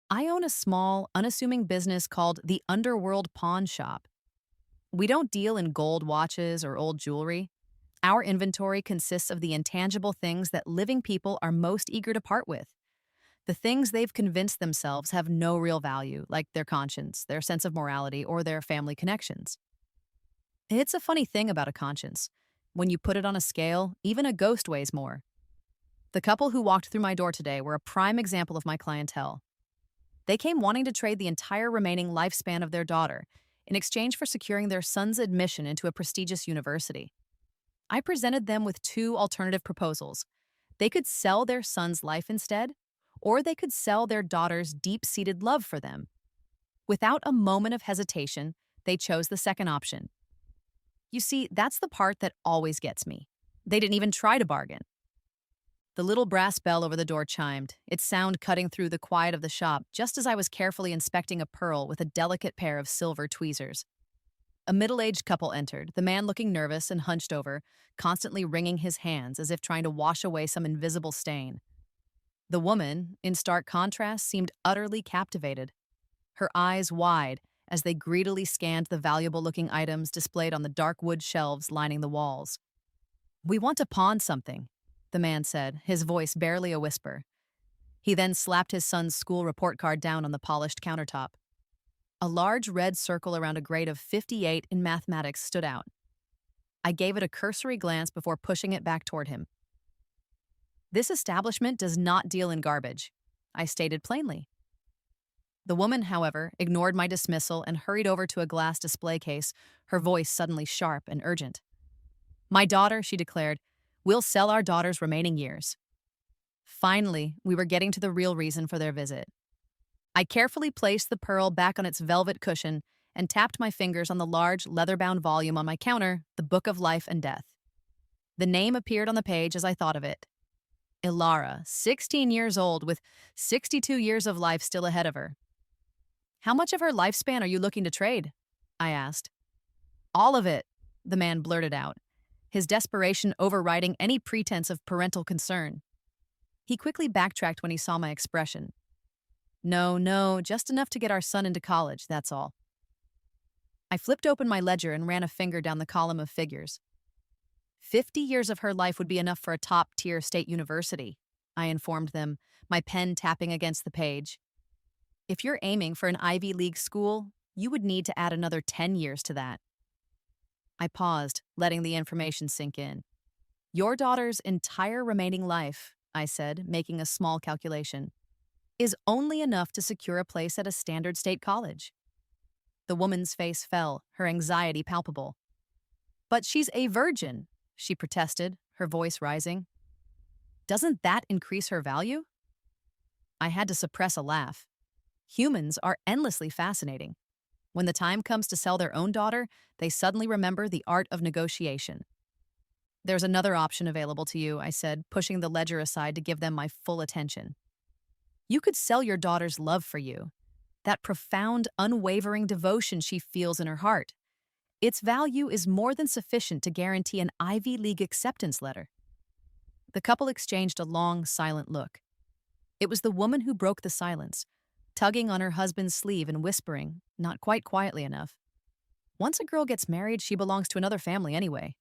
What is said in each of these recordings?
I own a small, unassuming business called the Underworld Pawn Shop. We don't deal in gold watches or old jewelry. Our inventory consists of the intangible things that living people are most eager to part with. The things they've convinced themselves have no real value, like their conscience, their sense of morality, or their family connections. It's a funny thing about a conscience. When you put it on a scale, even a ghost weighs more. The couple who walked through my door today were a prime example of my clientele. They came wanting to trade the entire remaining lifespan of their daughter in exchange for securing their son's admission into a prestigious university. I presented them with two alternative proposals. They could sell their son's life instead, or they could sell their daughter's deep-seated love for them. Without a moment of hesitation, they chose the second option. You see, that's the part that always gets me. They didn't even try to bargain. The little brass bell over the door chimed, its sound cutting through the quiet of the shop just as I was carefully inspecting a pearl with a delicate pair of silver tweezers. A middle-aged couple entered, the man looking nervous and hunched over, constantly wringing his hands as if trying to wash away some invisible stain. The woman, in stark contrast, seemed utterly captivated, her eyes wide as they greedily scanned the valuable-looking items displayed on the dark wood shelves lining the walls. "We want to pawn something," the man said, his voice barely a whisper. He then slapped his son's school report card down on the polished countertop. A large red circle around a grade of 58 in mathematics stood out. I gave it a cursory glance before pushing it back toward him. "This establishment does not deal in garbage," I stated plainly. The woman, however, ignored my dismissal and hurried over to a glass display case, her voice suddenly sharp and urgent. "My daughter," she declared, "will sell our daughter's remaining years." Finally, we were getting to the real reason for their visit. I carefully placed the pearl back on its velvet cushion and tapped my fingers on the large, leather-bound volume on my counter, the Book of Life and Death. The name appeared on the page as I thought of it. Ilara, 16 years old with 62 years of life still ahead of her. "How much of her lifespan are you looking to trade?" I asked. "All of it," the man blurted out, his desperation overriding any pretense of parental concern. He quickly backtracked when he saw my expression. "No, no, just enough to get our son into college, that's all." I flipped open my ledger and ran a finger down the column of figures. 50 years of her life would be enough for a top-tier state university, I informed them, my pen tapping against the page. "If you're aiming for an Ivy League school, you would need to add another 10 years to that." I paused, letting the information sink in. "Your daughter's entire remaining life," I said, making a small calculation, "is only enough to secure a place at a standard state college." The woman's face fell, her anxiety palpable. "But she's a virgin," she protested, her voice rising. "Doesn't that increase her value?" I had to suppress a laugh. Humans are endlessly fascinating. When the time comes to sell their own daughter, they suddenly remember the art of negotiation. "There's another option available to you," I said, pushing the ledger aside to give them my full attention. "You could sell your daughter's love for you, that profound, unwavering devotion she feels in her heart. Its value is more than sufficient to guarantee an Ivy League acceptance letter." The couple exchanged a long, silent look. It was the woman who broke the silence, tugging on her husband's sleeve and whispering, not quite quietly enough, "Once a girl gets married, she belongs to another family anyway.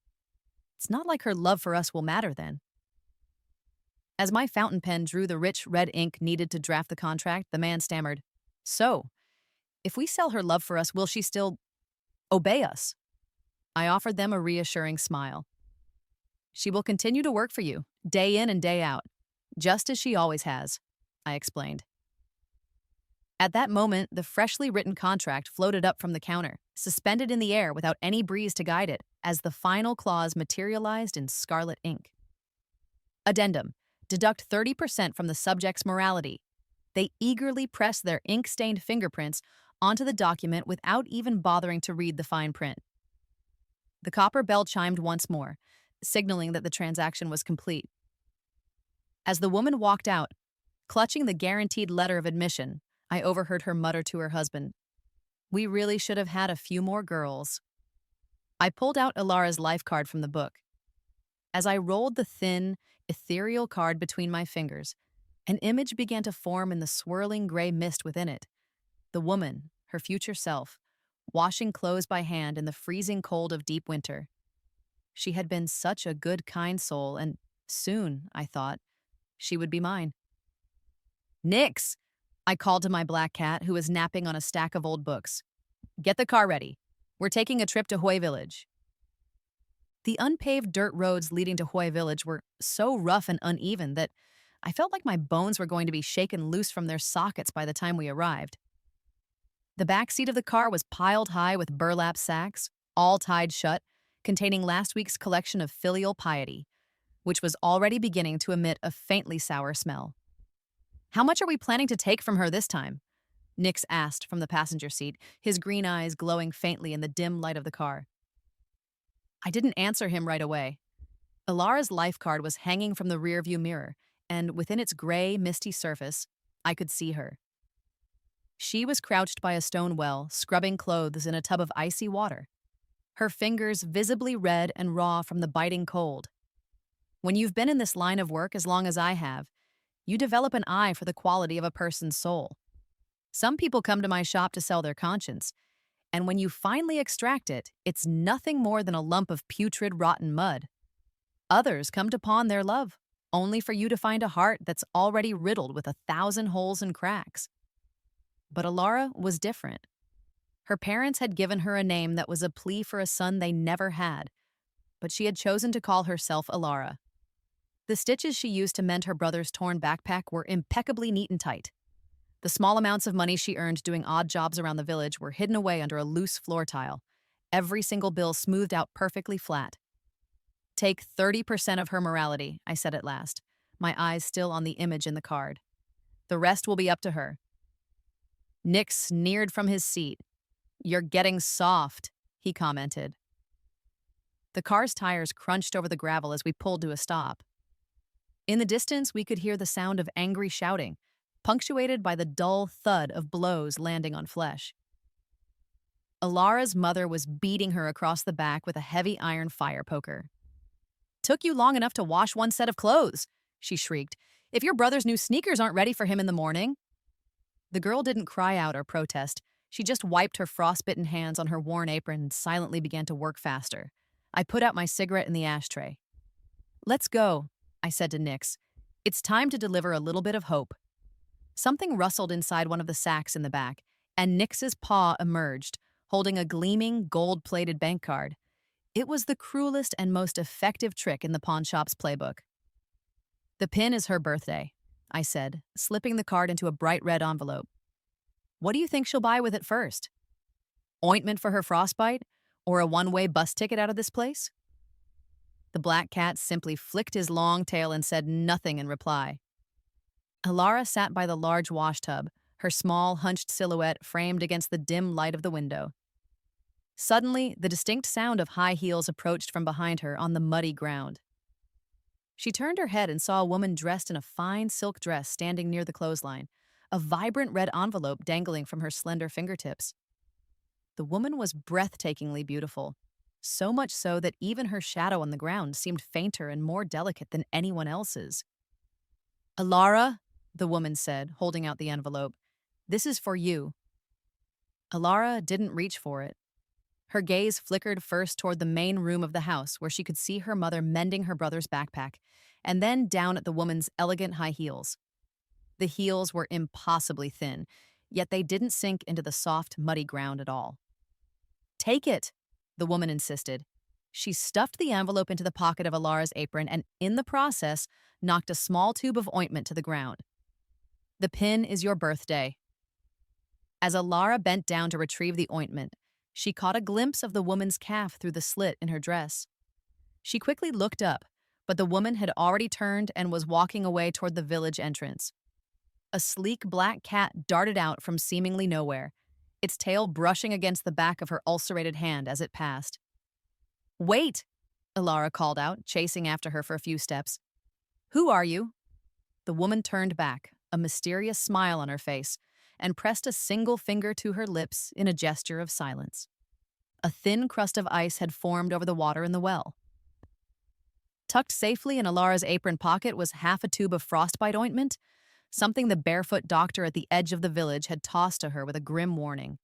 It's not like her love for us will matter then." As my fountain pen drew the rich red ink needed to draft the contract, the man stammered, "So, if we sell her love for us, will she still obey us?" I offered them a reassuring smile. "She will continue to work for you, day in and day out, just as she always has," I explained. At that moment, the freshly written contract floated up from the counter, suspended in the air without any breeze to guide it, as the final clause materialized in scarlet ink. Addendum: deduct 30% from the subject's morality. They eagerly pressed their ink-stained fingerprints onto the document without even bothering to read the fine print. The copper bell chimed once more, signaling that the transaction was complete. As the woman walked out, clutching the guaranteed letter of admission, I overheard her mutter to her husband, "We really should have had a few more girls." I pulled out Ilara's life card from the book. As I rolled the thin, ethereal card between my fingers, An image began to form in the swirling gray mist within it. The woman, her future self, washing clothes by hand in the freezing cold of deep winter. She had been such a good, kind soul, and soon, I thought, she would be mine. Nix! I called to my black cat, who was napping on a stack of old books. Get the car ready. We're taking a trip to Hoy Village. The unpaved dirt roads leading to Hoy Village were so rough and uneven that I felt like my bones were going to be shaken loose from their sockets by the time we arrived. The back seat of the car was piled high with burlap sacks, all tied shut, containing last week's collection of filial piety, which was already beginning to emit a faintly sour smell. How much are we planning to take from her this time? Nix asked from the passenger seat, his green eyes glowing faintly in the dim light of the car. I didn't answer him right away. Ilara's life card was hanging from the rearview mirror, and within its gray, misty surface, I could see her. She was crouched by a stone well, scrubbing clothes in a tub of icy water, her fingers visibly red and raw from the biting cold. When you've been in this line of work as long as I have, you develop an eye for the quality of a person's soul. Some people come to my shop to sell their conscience, and when you finally extract it, it's nothing more than a lump of putrid, rotten mud. Others come to pawn their love, only for you to find a heart that's already riddled with 1,000 holes and cracks. But Ilara was different. Her parents had given her a name that was a plea for a son they never had, but she had chosen to call herself Ilara. The stitches she used to mend her brother's torn backpack were impeccably neat and tight. The small amounts of money she earned doing odd jobs around the village were hidden away under a loose floor tile, every single bill smoothed out perfectly flat. Take 30% of her morality, I said at last, my eyes still on the image in the card. The rest will be up to her. Nick sneered from his seat. You're getting soft, he commented. The car's tires crunched over the gravel as we pulled to a stop. In the distance, we could hear the sound of angry shouting, punctuated by the dull thud of blows landing on flesh. Ilara's mother was beating her across the back with a heavy iron fire poker. Took you long enough to wash one set of clothes, she shrieked. If your brother's new sneakers aren't ready for him in the morning. The girl didn't cry out or protest. She just wiped her frostbitten hands on her worn apron and silently began to work faster. I put out my cigarette in the ashtray. Let's go, I said to Nix. It's time to deliver a little bit of hope. Something rustled inside one of the sacks in the back, and Nix's paw emerged, holding a gleaming, gold-plated bank card. It was the cruelest and most effective trick in the pawnshop's playbook. The pin is her birthday, I said, slipping the card into a bright red envelope. What do you think she'll buy with it first? Ointment for her frostbite? Or a one-way bus ticket out of this place? The black cat simply flicked his long tail and said nothing in reply. Ilara sat by the large wash tub, her small, hunched silhouette framed against the dim light of the window. Suddenly, the distinct sound of high heels approached from behind her on the muddy ground. She turned her head and saw a woman dressed in a fine silk dress standing near the clothesline, a vibrant red envelope dangling from her slender fingertips. The woman was breathtakingly beautiful, so much so that even her shadow on the ground seemed fainter and more delicate than anyone else's. Ilara, the woman said, holding out the envelope, this is for you. Ilara didn't reach for it. Her gaze flickered first toward the main room of the house where she could see her mother mending her brother's backpack, and then down at the woman's elegant high heels. The heels were impossibly thin, yet they didn't sink into the soft, muddy ground at all. Take it, the woman insisted. She stuffed the envelope into the pocket of Ilara's apron and, in the process, knocked a small tube of ointment to the ground. The pin is your birthday. As Ilara bent down to retrieve the ointment, she caught a glimpse of the woman's calf through the slit in her dress. She quickly looked up, but the woman had already turned and was walking away toward the village entrance. A sleek black cat darted out from seemingly nowhere, its tail brushing against the back of her ulcerated hand as it passed. Wait, Ilara called out, chasing after her for a few steps. Who are you? The woman turned back, a mysterious smile on her face, and pressed a single finger to her lips in a gesture of silence. A thin crust of ice had formed over the water in the well. Tucked safely in Ilara's apron pocket was half a tube of frostbite ointment, something the barefoot doctor at the edge of the village had tossed to her with a grim warning.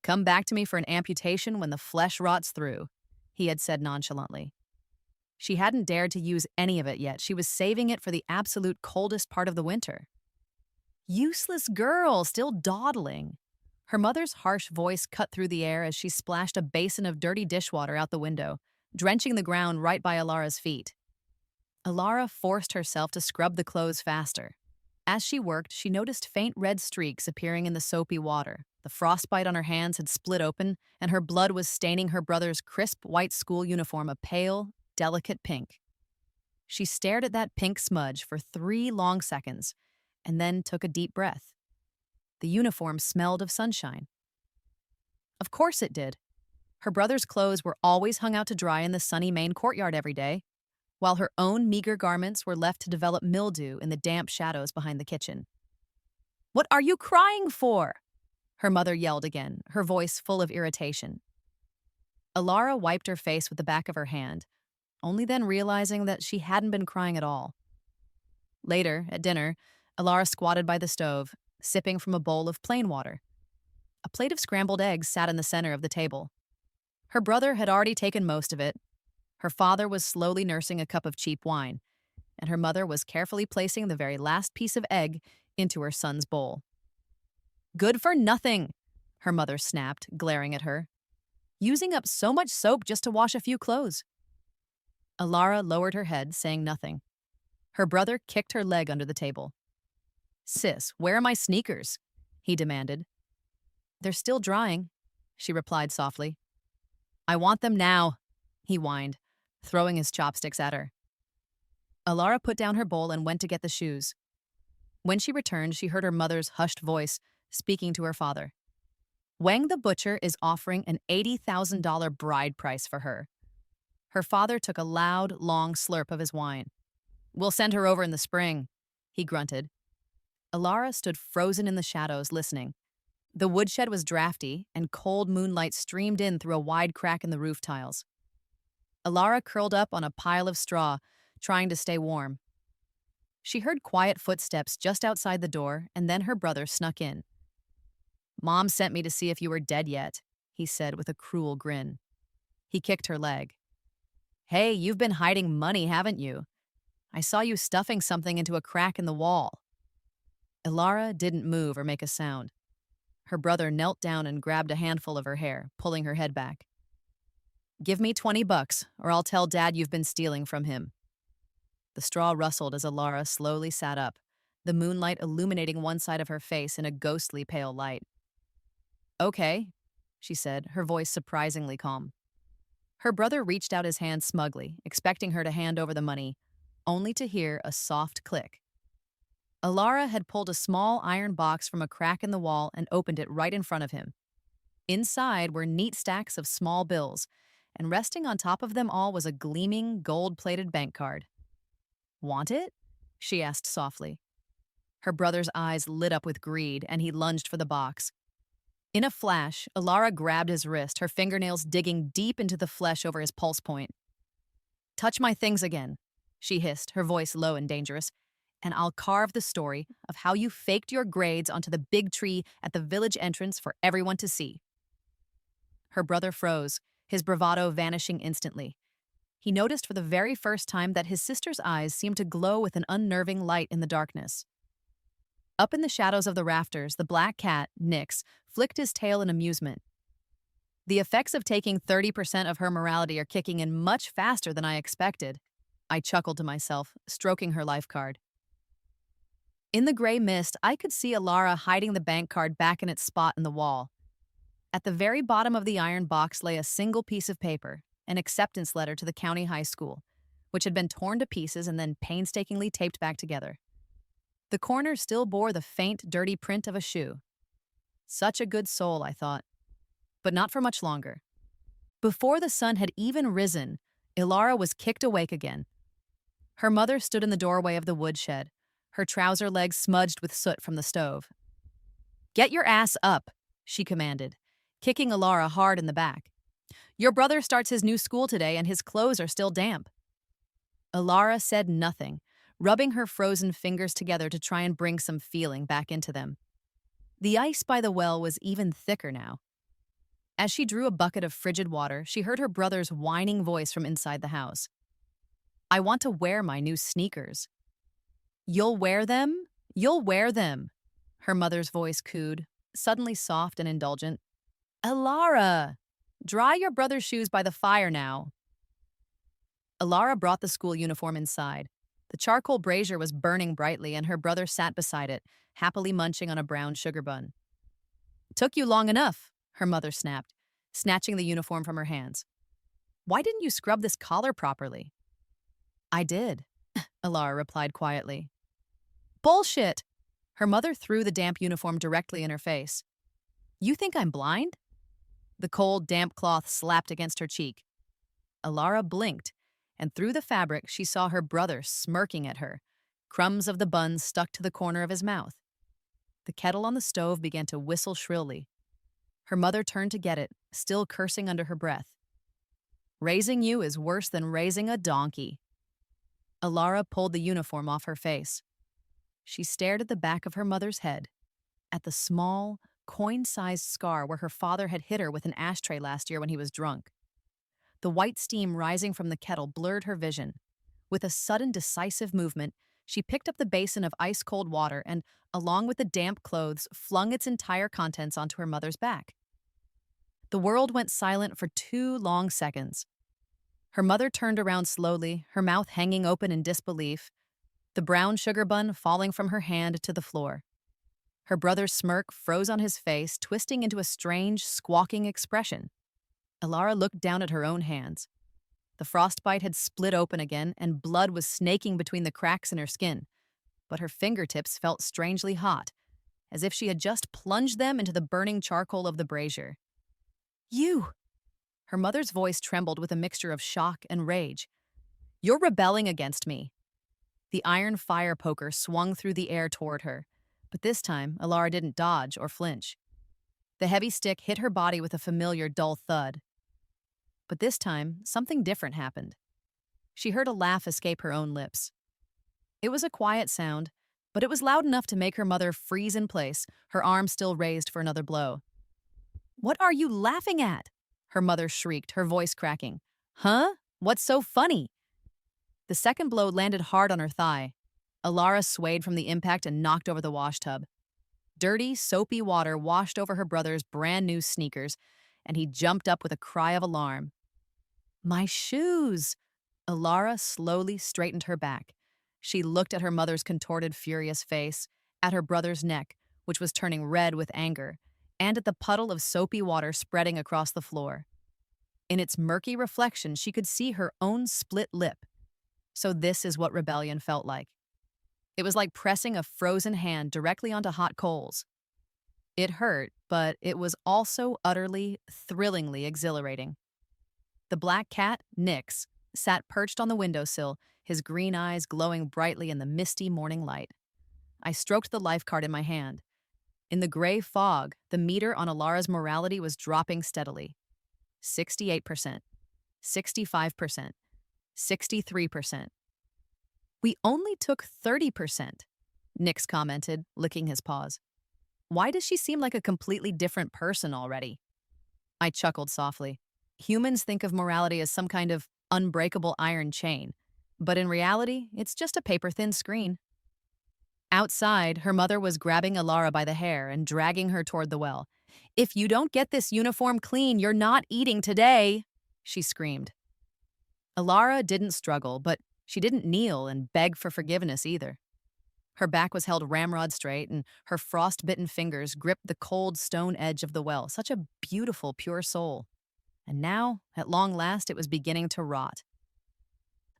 "Come back to me for an amputation when the flesh rots through," he had said nonchalantly. She hadn't dared to use any of it yet. She was saving it for the absolute coldest part of the winter. Useless girl, still dawdling. Her mother's harsh voice cut through the air as she splashed a basin of dirty dishwater out the window, drenching the ground right by Alara's feet. Alara forced herself to scrub the clothes faster. As she worked, she noticed faint red streaks appearing in the soapy water. The frostbite on her hands had split open, and her blood was staining her brother's crisp white school uniform a pale, delicate pink. She stared at that pink smudge for 3 long seconds, and then took a deep breath. The uniform smelled of sunshine. Of course it did. Her brother's clothes were always hung out to dry in the sunny main courtyard every day, while her own meager garments were left to develop mildew in the damp shadows behind the kitchen. "What are you crying for?" her mother yelled again, her voice full of irritation. Alara wiped her face with the back of her hand, only then realizing that she hadn't been crying at all. Later, at dinner, Alara squatted by the stove, sipping from a bowl of plain water. A plate of scrambled eggs sat in the center of the table. Her brother had already taken most of it. Her father was slowly nursing a cup of cheap wine, and her mother was carefully placing the very last piece of egg into her son's bowl. "Good for nothing," her mother snapped, glaring at her. "Using up so much soap just to wash a few clothes." Alara lowered her head, saying nothing. Her brother kicked her leg under the table. "Sis, where are my sneakers?" he demanded. "They're still drying," she replied softly. "I want them now," he whined, throwing his chopsticks at her. Alara put down her bowl and went to get the shoes. When she returned, she heard her mother's hushed voice speaking to her father. "Wang the butcher is offering an $80,000 bride price for her." Her father took a loud, long slurp of his wine. "We'll send her over in the spring," he grunted. Alara stood frozen in the shadows, listening. The woodshed was drafty, and cold moonlight streamed in through a wide crack in the roof tiles. Alara curled up on a pile of straw, trying to stay warm. She heard quiet footsteps just outside the door, and then her brother snuck in. "Mom sent me to see if you were dead yet," he said with a cruel grin. He kicked her leg. "Hey, you've been hiding money, haven't you? I saw you stuffing something into a crack in the wall." Alara didn't move or make a sound. Her brother knelt down and grabbed a handful of her hair, pulling her head back. "Give me $20, or I'll tell Dad you've been stealing from him." The straw rustled as Alara slowly sat up, the moonlight illuminating one side of her face in a ghostly pale light. "Okay," she said, her voice surprisingly calm. Her brother reached out his hand smugly, expecting her to hand over the money, only to hear a soft click. Alara had pulled a small iron box from a crack in the wall and opened it right in front of him. Inside were neat stacks of small bills, and resting on top of them all was a gleaming, gold-plated bank card. "Want it?" she asked softly. Her brother's eyes lit up with greed, and he lunged for the box. In a flash, Alara grabbed his wrist, her fingernails digging deep into the flesh over his pulse point. "Touch my things again," she hissed, her voice low and dangerous, "and I'll carve the story of how you faked your grades onto the big tree at the village entrance for everyone to see." Her brother froze, his bravado vanishing instantly. He noticed for the very first time that his sister's eyes seemed to glow with an unnerving light in the darkness. Up in the shadows of the rafters, the black cat, Nix, flicked his tail in amusement. "The effects of taking 30% of her morality are kicking in much faster than I expected," I chuckled to myself, stroking her life card. In the gray mist, I could see Alara hiding the bank card back in its spot in the wall. At the very bottom of the iron box lay a single piece of paper, an acceptance letter to the county high school, which had been torn to pieces and then painstakingly taped back together. The corner still bore the faint, dirty print of a shoe. Such a good soul, I thought. But not for much longer. Before the sun had even risen, Ilara was kicked awake again. Her mother stood in the doorway of the woodshed, her trouser legs smudged with soot from the stove. "Get your ass up," she commanded, kicking Ilara hard in the back. "Your brother starts his new school today and his clothes are still damp." Ilara said nothing, rubbing her frozen fingers together to try and bring some feeling back into them. The ice by the well was even thicker now. As she drew a bucket of frigid water, she heard her brother's whining voice from inside the house. I want to wear my new sneakers. You'll wear them? You'll wear them, her mother's voice cooed, suddenly soft and indulgent. Alara, dry your brother's shoes by the fire now. Alara brought the school uniform inside. The charcoal brazier was burning brightly, and her brother sat beside it, happily munching on a brown sugar bun. Took you long enough, her mother snapped, snatching the uniform from her hands. Why didn't you scrub this collar properly? I did, Alara replied quietly. Bullshit! Her mother threw the damp uniform directly in her face. You think I'm blind? The cold, damp cloth slapped against her cheek. Alara blinked, and through the fabric she saw her brother smirking at her, crumbs of the bun stuck to the corner of his mouth. The kettle on the stove began to whistle shrilly. Her mother turned to get it, still cursing under her breath. Raising you is worse than raising a donkey. Alara pulled the uniform off her face. She stared at the back of her mother's head, at the small, coin-sized scar where her father had hit her with an ashtray last year when he was drunk. The white steam rising from the kettle blurred her vision. With a sudden, decisive movement, she picked up the basin of ice-cold water and, along with the damp clothes, flung its entire contents onto her mother's back. The world went silent for 2 long seconds. Her mother turned around slowly, her mouth hanging open in disbelief, the brown sugar bun falling from her hand to the floor. Her brother's smirk froze on his face, twisting into a strange, squawking expression. Alara looked down at her own hands. The frostbite had split open again, and blood was snaking between the cracks in her skin, but her fingertips felt strangely hot, as if she had just plunged them into the burning charcoal of the brazier. You! Her mother's voice trembled with a mixture of shock and rage. You're rebelling against me. The iron fire poker swung through the air toward her, but this time Alara didn't dodge or flinch. The heavy stick hit her body with a familiar dull thud. But this time, something different happened. She heard a laugh escape her own lips. It was a quiet sound, but it was loud enough to make her mother freeze in place, her arm still raised for another blow. What are you laughing at? Her mother shrieked, her voice cracking. Huh? What's so funny? The second blow landed hard on her thigh. Alara swayed from the impact and knocked over the washtub. Dirty, soapy water washed over her brother's brand new sneakers, and he jumped up with a cry of alarm. My shoes! Alara slowly straightened her back. She looked at her mother's contorted, furious face, at her brother's neck, which was turning red with anger, and at the puddle of soapy water spreading across the floor. In its murky reflection, she could see her own split lip. So this is what rebellion felt like. It was like pressing a frozen hand directly onto hot coals. It hurt, but it was also utterly, thrillingly exhilarating. The black cat, Nix, sat perched on the windowsill, his green eyes glowing brightly in the misty morning light. I stroked the life card in my hand. In the gray fog, the meter on Alara's morality was dropping steadily. 68%, 65%, 63%. We only took 30%, Nix commented, licking his paws. Why does she seem like a completely different person already? I chuckled softly. Humans think of morality as some kind of unbreakable iron chain, but in reality, it's just a paper-thin screen. Outside, her mother was grabbing Alara by the hair and dragging her toward the well. If you don't get this uniform clean, you're not eating today, she screamed. Alara didn't struggle, but she didn't kneel and beg for forgiveness either. Her back was held ramrod straight, and her frost-bitten fingers gripped the cold stone edge of the well, such a beautiful, pure soul. And now, at long last, it was beginning to rot.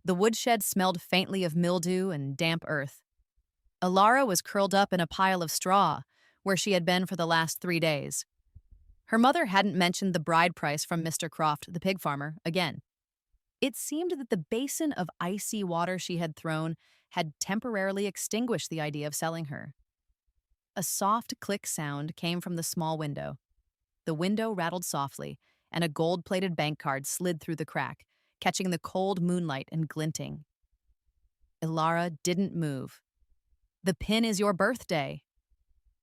The woodshed smelled faintly of mildew and damp earth. Alara was curled up in a pile of straw, where she had been for the last 3 days. Her mother hadn't mentioned the bride price from Mr. Croft, the pig farmer, again. It seemed that the basin of icy water she had thrown had temporarily extinguished the idea of selling her. A soft click sound came from the small window. The window rattled softly, and a gold-plated bank card slid through the crack, catching the cold moonlight and glinting. Ilara didn't move. The pin is your birthday.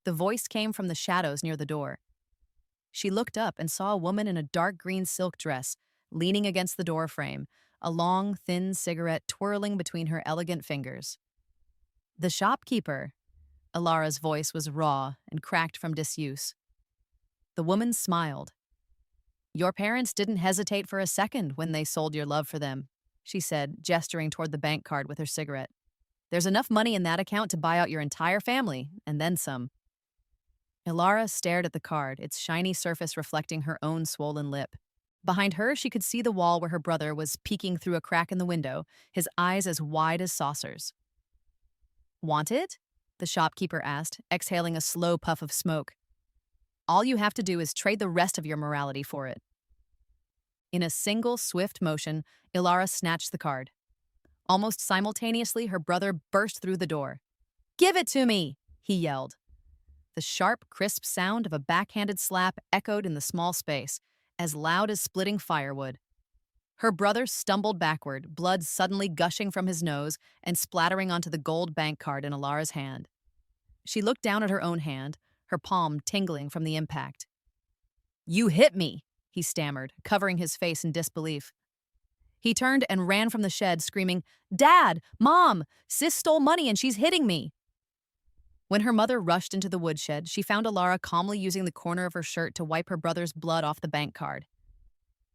The voice came from the shadows near the door. She looked up and saw a woman in a dark green silk dress, leaning against the door frame, a long, thin cigarette twirling between her elegant fingers. The shopkeeper. Ilara's voice was raw and cracked from disuse. The woman smiled. Your parents didn't hesitate for a second when they sold your love for them, she said, gesturing toward the bank card with her cigarette. There's enough money in that account to buy out your entire family, and then some. Ilara stared at the card, its shiny surface reflecting her own swollen lip. Behind her, she could see the wall where her brother was peeking through a crack in the window, his eyes as wide as saucers. Want it? The shopkeeper asked, exhaling a slow puff of smoke. All you have to do is trade the rest of your morality for it. In a single, swift motion, Ilara snatched the card. Almost simultaneously, her brother burst through the door. Give it to me, he yelled. The sharp, crisp sound of a backhanded slap echoed in the small space, as loud as splitting firewood. Her brother stumbled backward, blood suddenly gushing from his nose and splattering onto the gold bank card in Ilara's hand. She looked down at her own hand, her palm tingling from the impact. You hit me, he stammered, covering his face in disbelief. He turned and ran from the shed, screaming, Dad! Mom! Sis stole money and she's hitting me! When her mother rushed into the woodshed, she found Ilara calmly using the corner of her shirt to wipe her brother's blood off the bank card.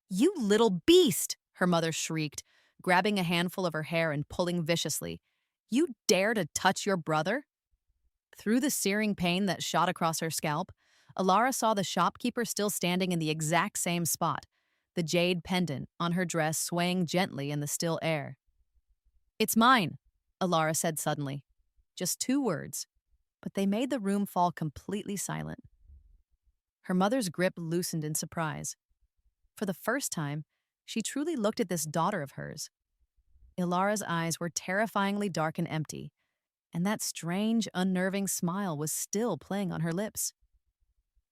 You little beast! Her mother shrieked, grabbing a handful of her hair and pulling viciously. You dare to touch your brother? Through the searing pain that shot across her scalp, Ilara saw the shopkeeper still standing in the exact same spot, the jade pendant on her dress swaying gently in the still air. It's mine, Ilara said suddenly. Just 2 words, but they made the room fall completely silent. Her mother's grip loosened in surprise. For the first time, she truly looked at this daughter of hers. Ilara's eyes were terrifyingly dark and empty, and that strange, unnerving smile was still playing on her lips.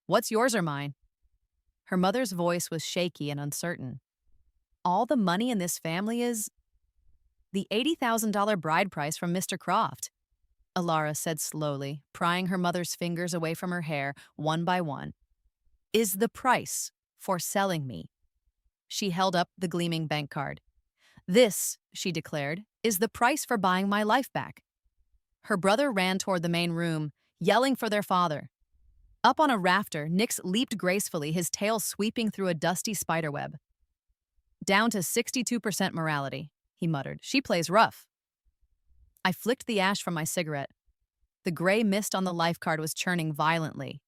What's yours or mine? Her mother's voice was shaky and uncertain. All the money in this family is the $80,000 bride price from Mr. Croft, Ilara said slowly, prying her mother's fingers away from her hair one by one. Is the price for selling me. She held up the gleaming bank card. This, she declared, is the price for buying my life back. Her brother ran toward the main room, yelling for their father. Up on a rafter, Nix leaped gracefully, his tail sweeping through a dusty spiderweb. Down to 62% morality, he muttered. She plays rough. I flicked the ash from my cigarette. The gray mist on the life card was churning violently.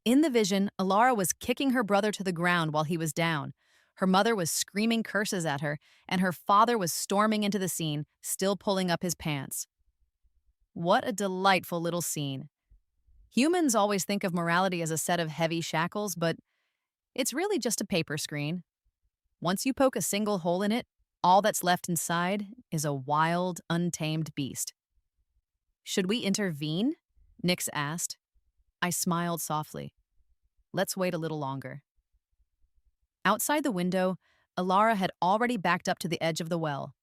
In the vision, Ilara was kicking her brother to the ground while he was down. Her mother was screaming curses at her, and her father was storming into the scene, still pulling up his pants. What a delightful little scene. Humans always think of morality as a set of heavy shackles, but it's really just a paper screen. Once you poke a single hole in it, all that's left inside is a wild, untamed beast. Should we intervene? Nix asked. I smiled softly. Let's wait a little longer. Outside the window, Ilara had already backed up to the edge of the well.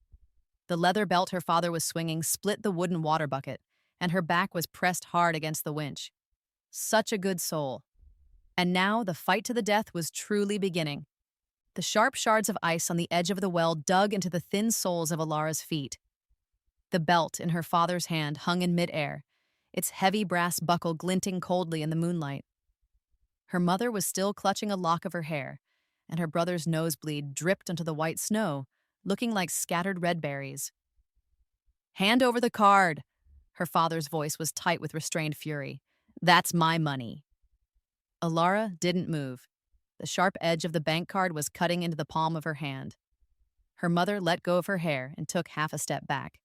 The leather belt her father was swinging split the wooden water bucket, and her back was pressed hard against the winch. Such a good soul. And now the fight to the death was truly beginning. The sharp shards of ice on the edge of the well dug into the thin soles of Ilara's feet. The belt in her father's hand hung in midair, its heavy brass buckle glinting coldly in the moonlight. Her mother was still clutching a lock of her hair, and her brother's nosebleed dripped onto the white snow, looking like scattered red berries. Hand over the card! Her father's voice was tight with restrained fury. That's my money. Ilara didn't move. The sharp edge of the bank card was cutting into the palm of her hand. Her mother let go of her hair and took half a step back.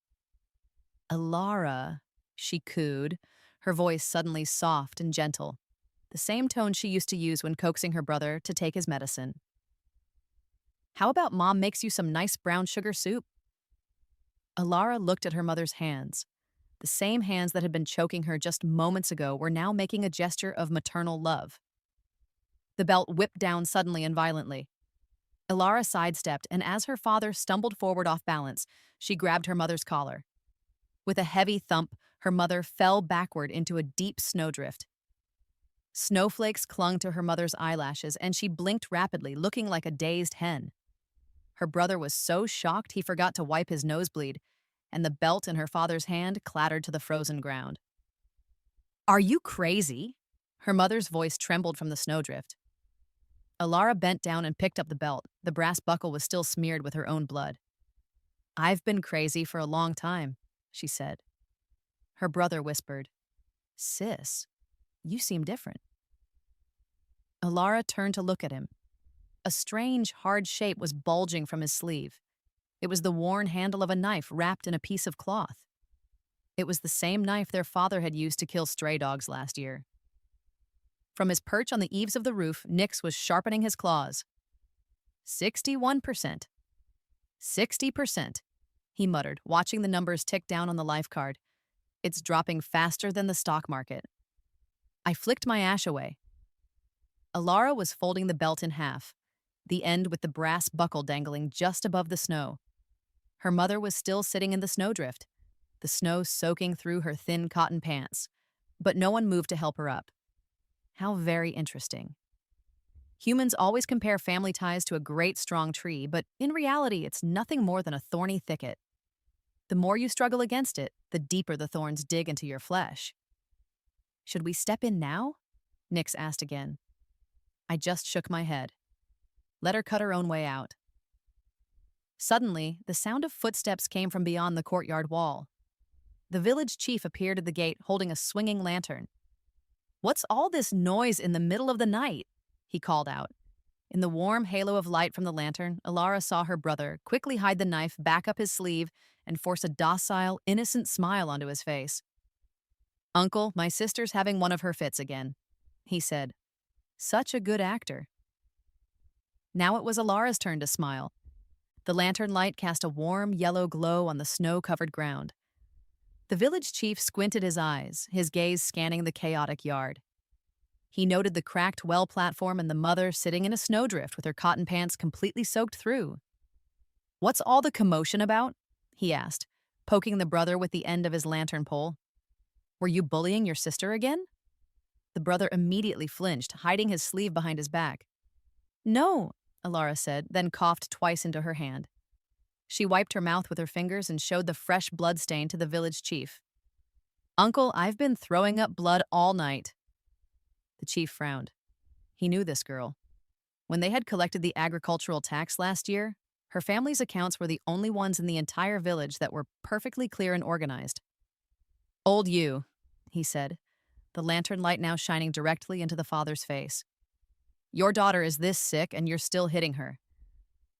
Ilara, she cooed, her voice suddenly soft and gentle, the same tone she used to use when coaxing her brother to take his medicine. How about Mom makes you some nice brown sugar soup? Ilara looked at her mother's hands. The same hands that had been choking her just moments ago were now making a gesture of maternal love. The belt whipped down suddenly and violently. Ilara sidestepped, and as her father stumbled forward off balance, she grabbed her mother's collar. With a heavy thump, her mother fell backward into a deep snowdrift. Snowflakes clung to her mother's eyelashes, and she blinked rapidly, looking like a dazed hen. Her brother was so shocked he forgot to wipe his nosebleed, and the belt in her father's hand clattered to the frozen ground. "Are you crazy?" Her mother's voice trembled from the snowdrift. Alara bent down and picked up the belt. The brass buckle was still smeared with her own blood. "I've been crazy for a long time," she said. Her brother whispered, "Sis, you seem different." Alara turned to look at him. A strange, hard shape was bulging from his sleeve. It was the worn handle of a knife wrapped in a piece of cloth. It was the same knife their father had used to kill stray dogs last year. From his perch on the eaves of the roof, Nix was sharpening his claws. 61%. 60%, he muttered, watching the numbers tick down on the life card. "It's dropping faster than the stock market." I flicked my ash away. Alara was folding the belt in half, the end with the brass buckle dangling just above the snow. Her mother was still sitting in the snowdrift, the snow soaking through her thin cotton pants, but no one moved to help her up. How very interesting. Humans always compare family ties to a great strong tree, but in reality, it's nothing more than a thorny thicket. The more you struggle against it, the deeper the thorns dig into your flesh. "Should we step in now?" Nix asked again. I just shook my head. Let her cut her own way out. Suddenly, the sound of footsteps came from beyond the courtyard wall. The village chief appeared at the gate holding a swinging lantern. "What's all this noise in the middle of the night?" he called out. In the warm halo of light from the lantern, Alara saw her brother quickly hide the knife back up his sleeve and force a docile, innocent smile onto his face. "Uncle, my sister's having one of her fits again," he said. Such a good actor. Now it was Alara's turn to smile. The lantern light cast a warm, yellow glow on the snow-covered ground. The village chief squinted his eyes, his gaze scanning the chaotic yard. He noted the cracked well platform and the mother sitting in a snowdrift with her cotton pants completely soaked through. "What's all the commotion about?" he asked, poking the brother with the end of his lantern pole. "Were you bullying your sister again?" The brother immediately flinched, hiding his sleeve behind his back. "No," Alara said, then coughed twice into her hand. She wiped her mouth with her fingers and showed the fresh blood stain to the village chief. "Uncle, I've been throwing up blood all night." The chief frowned. He knew this girl. When they had collected the agricultural tax last year, her family's accounts were the only ones in the entire village that were perfectly clear and organized. "Old you," he said, the lantern light now shining directly into the father's face. "Your daughter is this sick and you're still hitting her.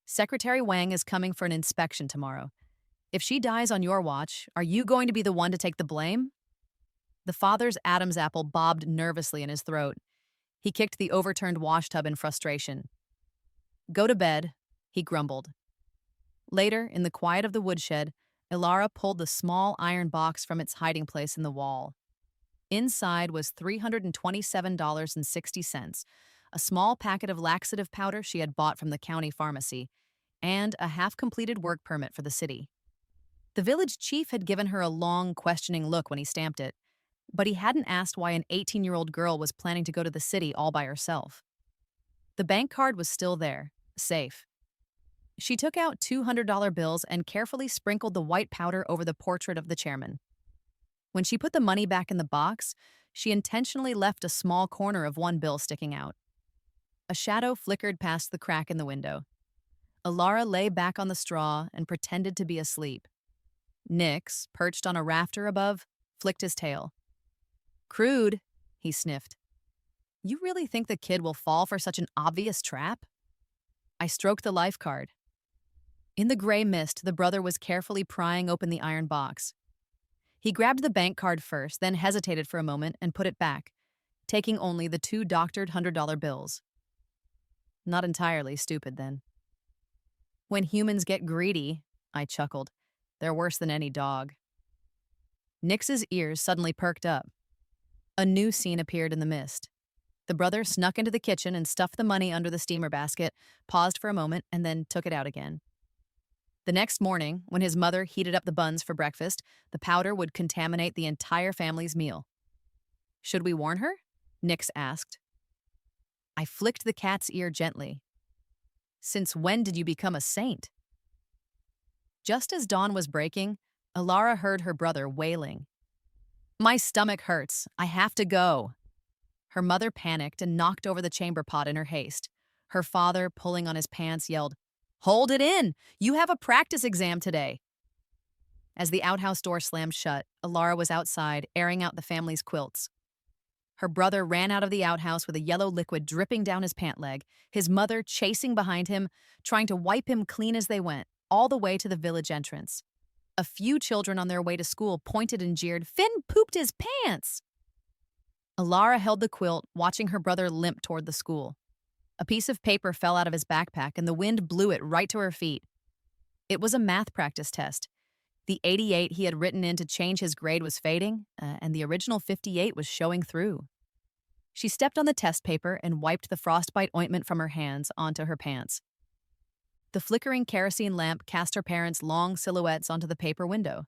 Secretary Wang is coming for an inspection tomorrow. If she dies on your watch, are you going to be the one to take the blame?" The father's Adam's apple bobbed nervously in his throat. He kicked the overturned washtub in frustration. "Go to bed," he grumbled. Later, in the quiet of the woodshed, Alara pulled the small iron box from its hiding place in the wall. Inside was $327.60, a small packet of laxative powder she had bought from the county pharmacy, and a half-completed work permit for the city. The village chief had given her a long, questioning look when he stamped it, but he hadn't asked why an 18-year-old girl was planning to go to the city all by herself. The bank card was still there, safe. She took out $200 bills and carefully sprinkled the white powder over the portrait of the chairman. When she put the money back in the box, she intentionally left a small corner of one bill sticking out. A shadow flickered past the crack in the window. Alara lay back on the straw and pretended to be asleep. Nix, perched on a rafter above, flicked his tail. "Crude," he sniffed. "You really think the kid will fall for such an obvious trap?" I stroked the life card. In the gray mist, the brother was carefully prying open the iron box. He grabbed the bank card first, then hesitated for a moment and put it back, taking only the two doctored $100 bills. Not entirely stupid, then. "When humans get greedy," I chuckled, "they're worse than any dog." Nix's ears suddenly perked up. A new scene appeared in the mist. The brother snuck into the kitchen and stuffed the money under the steamer basket, paused for a moment, and then took it out again. The next morning, when his mother heated up the buns for breakfast, the powder would contaminate the entire family's meal. Should we warn her? Nix asked. I flicked the cat's ear gently. Since when did you become a saint? Just as dawn was breaking, Alara heard her brother wailing. My stomach hurts. I have to go. Her mother panicked and knocked over the chamber pot in her haste. Her father, pulling on his pants, yelled, Hold it in! You have a practice exam today. As the outhouse door slammed shut, Alara was outside, airing out the family's quilts. Her brother ran out of the outhouse with a yellow liquid dripping down his pant leg, his mother chasing behind him, trying to wipe him clean as they went, all the way to the village entrance. A few children on their way to school pointed and jeered, Finn pooped his pants! Alara held the quilt, watching her brother limp toward the school. A piece of paper fell out of his backpack, and the wind blew it right to her feet. It was a math practice test. The 88 he had written in to change his grade was fading, and the original 58 was showing through. She stepped on the test paper and wiped the frostbite ointment from her hands onto her pants. The flickering kerosene lamp cast her parents' long silhouettes onto the paper window.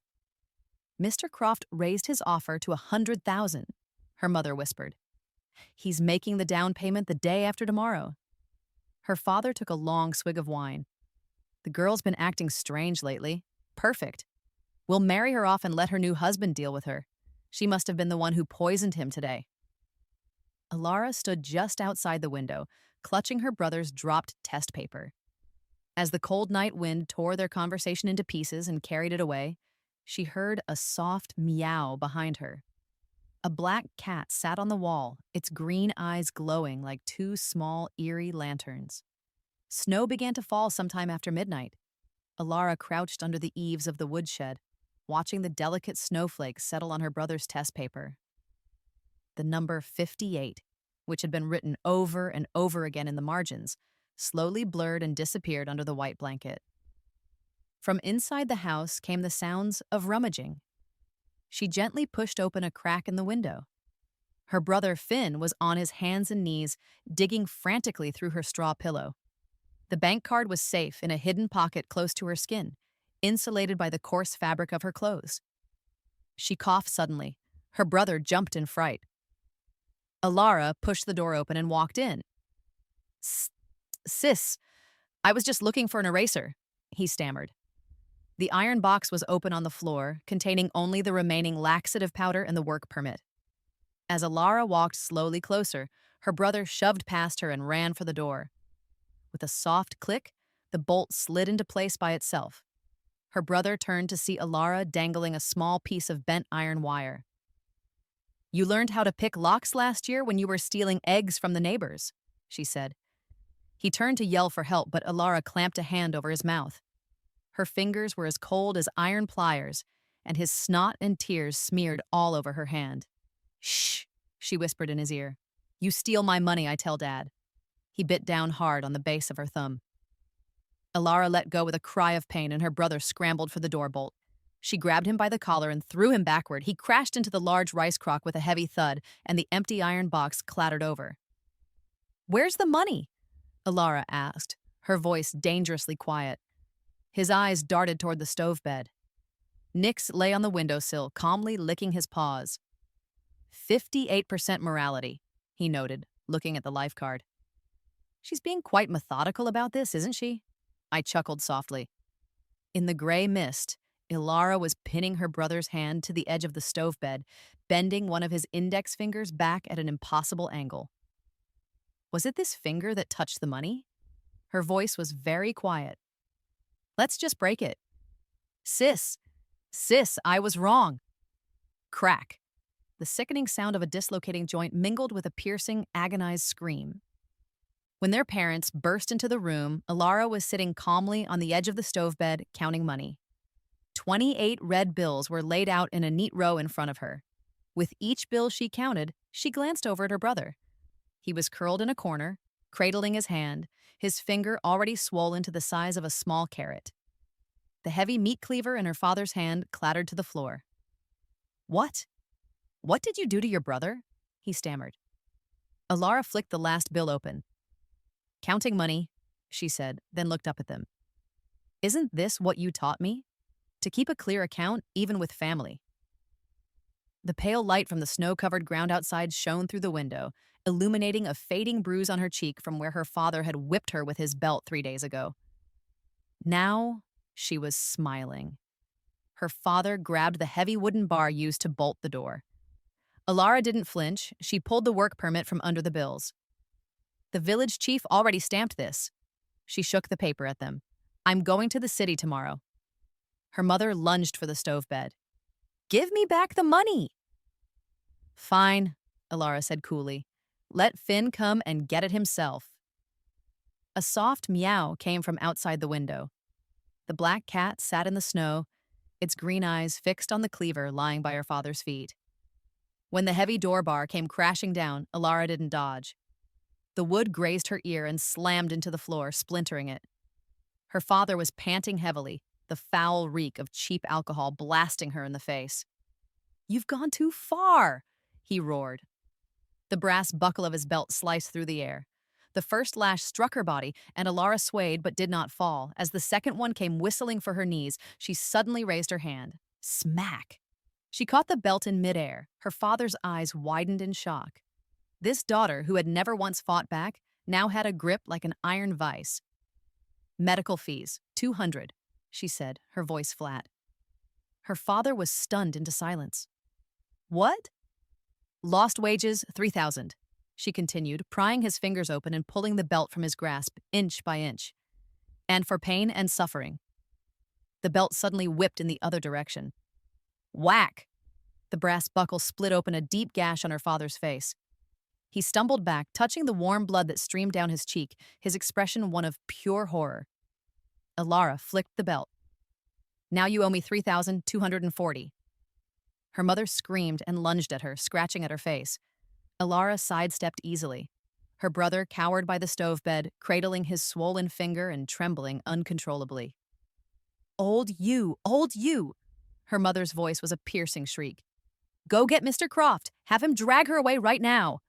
Mr. Croft raised his offer to $100,000, her mother whispered. He's making the down payment the day after tomorrow. Her father took a long swig of wine. The girl's been acting strange lately. Perfect. We'll marry her off and let her new husband deal with her. She must have been the one who poisoned him today. Alara stood just outside the window, clutching her brother's dropped test paper. As the cold night wind tore their conversation into pieces and carried it away, she heard a soft meow behind her. A black cat sat on the wall, its green eyes glowing like two small, eerie lanterns. Snow began to fall sometime after midnight. Alara crouched under the eaves of the woodshed, watching the delicate snowflakes settle on her brother's test paper. The number 58, which had been written over and over again in the margins, slowly blurred and disappeared under the white blanket. From inside the house came the sounds of rummaging. She gently pushed open a crack in the window. Her brother Finn was on his hands and knees, digging frantically through her straw pillow. The bank card was safe in a hidden pocket close to her skin, insulated by the coarse fabric of her clothes. She coughed suddenly. Her brother jumped in fright. Alara pushed the door open and walked in. Sis, I was just looking for an eraser, he stammered. The iron box was open on the floor, containing only the remaining laxative powder and the work permit. As Alara walked slowly closer, her brother shoved past her and ran for the door. With a soft click, the bolt slid into place by itself. Her brother turned to see Alara dangling a small piece of bent iron wire. You learned how to pick locks last year when you were stealing eggs from the neighbors, she said. He turned to yell for help, but Alara clamped a hand over his mouth. Her fingers were as cold as iron pliers, and his snot and tears smeared all over her hand. Shh, she whispered in his ear. You steal my money, I tell Dad. He bit down hard on the base of her thumb. Alara let go with a cry of pain, and her brother scrambled for the door bolt. She grabbed him by the collar and threw him backward. He crashed into the large rice crock with a heavy thud, and the empty iron box clattered over. Where's the money? Alara asked, her voice dangerously quiet. His eyes darted toward the stove bed. Nix lay on the windowsill, calmly licking his paws. 58% morality, he noted, looking at the life card. She's being quite methodical about this, isn't she? I chuckled softly. In the gray mist, Alara was pinning her brother's hand to the edge of the stove bed, bending one of his index fingers back at an impossible angle. Was it this finger that touched the money? Her voice was very quiet. Let's just break it. Sis, I was wrong. Crack. The sickening sound of a dislocating joint mingled with a piercing, agonized scream. When their parents burst into the room, Alara was sitting calmly on the edge of the stove bed, counting money. 28 red bills were laid out in a neat row in front of her. With each bill she counted, she glanced over at her brother. He was curled in a corner, cradling his hand, his finger already swollen to the size of a small carrot. The heavy meat cleaver in her father's hand clattered to the floor. What? What did you do to your brother? He stammered. Alara flicked the last bill open. Counting money, she said, then looked up at them. Isn't this what you taught me? To keep a clear account, even with family. The pale light from the snow-covered ground outside shone through the window, illuminating a fading bruise on her cheek from where her father had whipped her with his belt 3 days ago. Now, she was smiling. Her father grabbed the heavy wooden bar used to bolt the door. Alara didn't flinch. She pulled the work permit from under the bills. The village chief already stamped this. She shook the paper at them. I'm going to the city tomorrow. Her mother lunged for the stove bed. Give me back the money. Fine, Alara said coolly. Let Finn come and get it himself. A soft meow came from outside the window. The black cat sat in the snow, its green eyes fixed on the cleaver lying by her father's feet. When the heavy door bar came crashing down, Alara didn't dodge. The wood grazed her ear and slammed into the floor, splintering it. Her father was panting heavily, the foul reek of cheap alcohol blasting her in the face. You've gone too far, he roared. The brass buckle of his belt sliced through the air. The first lash struck her body, and Alara swayed but did not fall. As the second one came whistling for her knees, she suddenly raised her hand. Smack! She caught the belt in midair. Her father's eyes widened in shock. This daughter, who had never once fought back, now had a grip like an iron vice. Medical fees, 200, she said, her voice flat. Her father was stunned into silence. What? Lost wages, 3,000, she continued, prying his fingers open and pulling the belt from his grasp, inch by inch. And for pain and suffering. The belt suddenly whipped in the other direction. Whack! The brass buckle split open a deep gash on her father's face. He stumbled back, touching the warm blood that streamed down his cheek, his expression one of pure horror. Alara flicked the belt. Now you owe me 3,240. Her mother screamed and lunged at her, scratching at her face. Alara sidestepped easily. Her brother cowered by the stove bed, cradling his swollen finger and trembling uncontrollably. Old you! Old you! Her mother's voice was a piercing shriek. Go get Mr. Croft! Have him drag her away right now!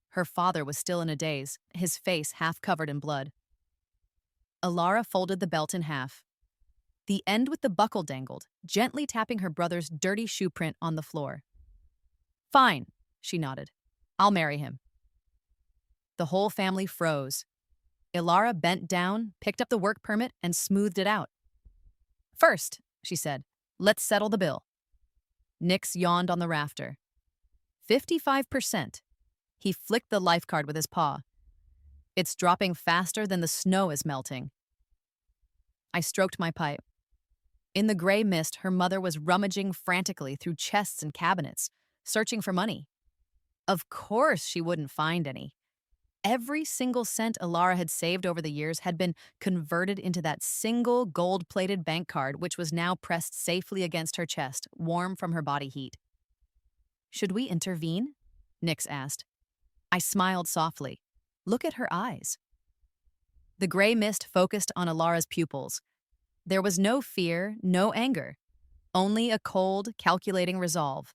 Her father was still in a daze, his face half covered in blood. Alara folded the belt in half. The end with the buckle dangled, gently tapping her brother's dirty shoe print on the floor. Fine, she nodded. I'll marry him. The whole family froze. Alara bent down, picked up the work permit, and smoothed it out. First, she said, let's settle the bill. Nix yawned on the rafter. 55%. He flicked the life card with his paw. It's dropping faster than the snow is melting. I stroked my pipe. In the gray mist, her mother was rummaging frantically through chests and cabinets, searching for money. Of course she wouldn't find any. Every single cent Alara had saved over the years had been converted into that single gold-plated bank card, which was now pressed safely against her chest, warm from her body heat. Should we intervene? Nix asked. I smiled softly. Look at her eyes. The gray mist focused on Alara's pupils. There was no fear, no anger, only a cold, calculating resolve.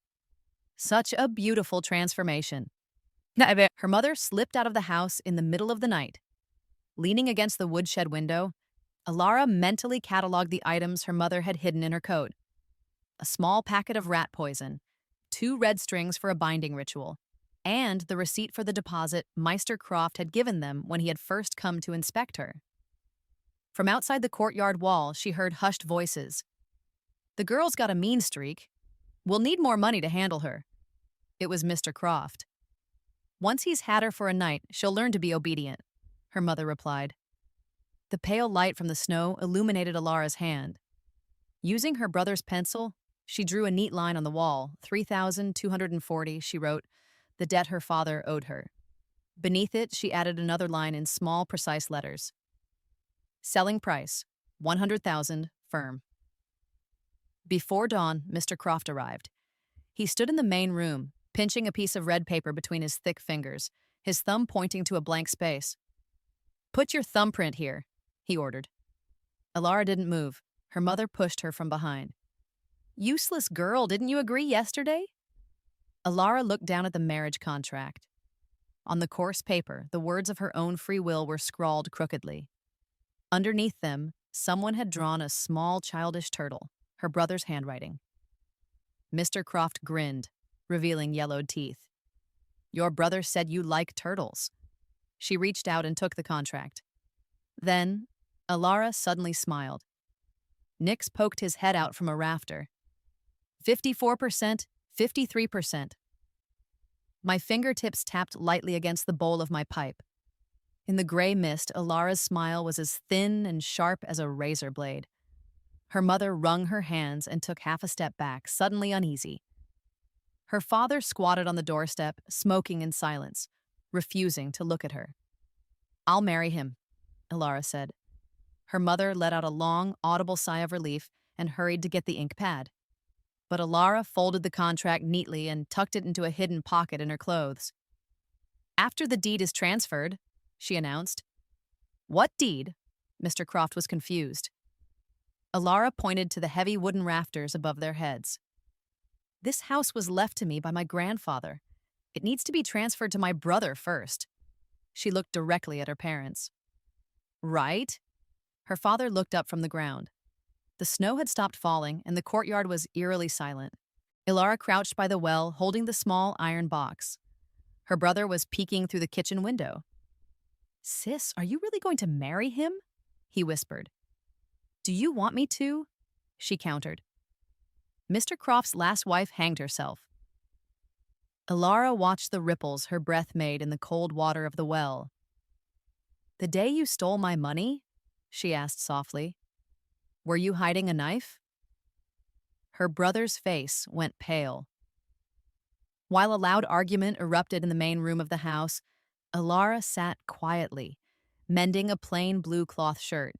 Such a beautiful transformation. Her mother slipped out of the house in the middle of the night. Leaning against the woodshed window, Alara mentally cataloged the items her mother had hidden in her coat. A small packet of rat poison, 2 red strings for a binding ritual, and the receipt for the deposit Meister Croft had given them when he had first come to inspect her. From outside the courtyard wall, she heard hushed voices. The girl's got a mean streak. We'll need more money to handle her. It was Mr. Croft. Once he's had her for a night, she'll learn to be obedient, her mother replied. The pale light from the snow illuminated Alara's hand. Using her brother's pencil, she drew a neat line on the wall. 3,240, she wrote, the debt her father owed her. Beneath it, she added another line in small, precise letters. Selling price, 100,000, firm. Before dawn, Mr. Croft arrived. He stood in the main room, pinching a piece of red paper between his thick fingers, his thumb pointing to a blank space. Put your thumbprint here, he ordered. Alara didn't move. Her mother pushed her from behind. Useless girl, didn't you agree yesterday? Alara looked down at the marriage contract. On the coarse paper, the words of her own free will were scrawled crookedly. Underneath them, Someone had drawn a small childish turtle, her brother's handwriting. Mr. Croft grinned, revealing yellowed teeth. Your brother said you like turtles. She reached out and took the contract. Then, Alara suddenly smiled. Nix poked his head out from a rafter. 54%, 53%. My fingertips tapped lightly against the bowl of my pipe. In the gray mist, Alara's smile was as thin and sharp as a razor blade. Her mother wrung her hands and took half a step back, suddenly uneasy. Her father squatted on the doorstep, smoking in silence, refusing to look at her. I'll marry him, Alara said. Her mother let out a long, audible sigh of relief and hurried to get the ink pad. But Alara folded the contract neatly and tucked it into a hidden pocket in her clothes. After the deed is transferred, she announced. What deed? Mr. Croft was confused. Alara pointed to the heavy wooden rafters above their heads. This house was left to me by my grandfather. It needs to be transferred to my brother first. She looked directly at her parents. Right? Her father looked up from the ground. The snow had stopped falling, and the courtyard was eerily silent. Ilara crouched by the well, holding the small iron box. Her brother was peeking through the kitchen window. Sis, are you really going to marry him? He whispered. Do you want me to? She countered. Mr. Croft's last wife hanged herself. Ilara watched the ripples her breath made in the cold water of the well. The day you stole my money? She asked softly. Were you hiding a knife? Her brother's face went pale. While a loud argument erupted in the main room of the house, Ilara sat quietly, mending a plain blue cloth shirt.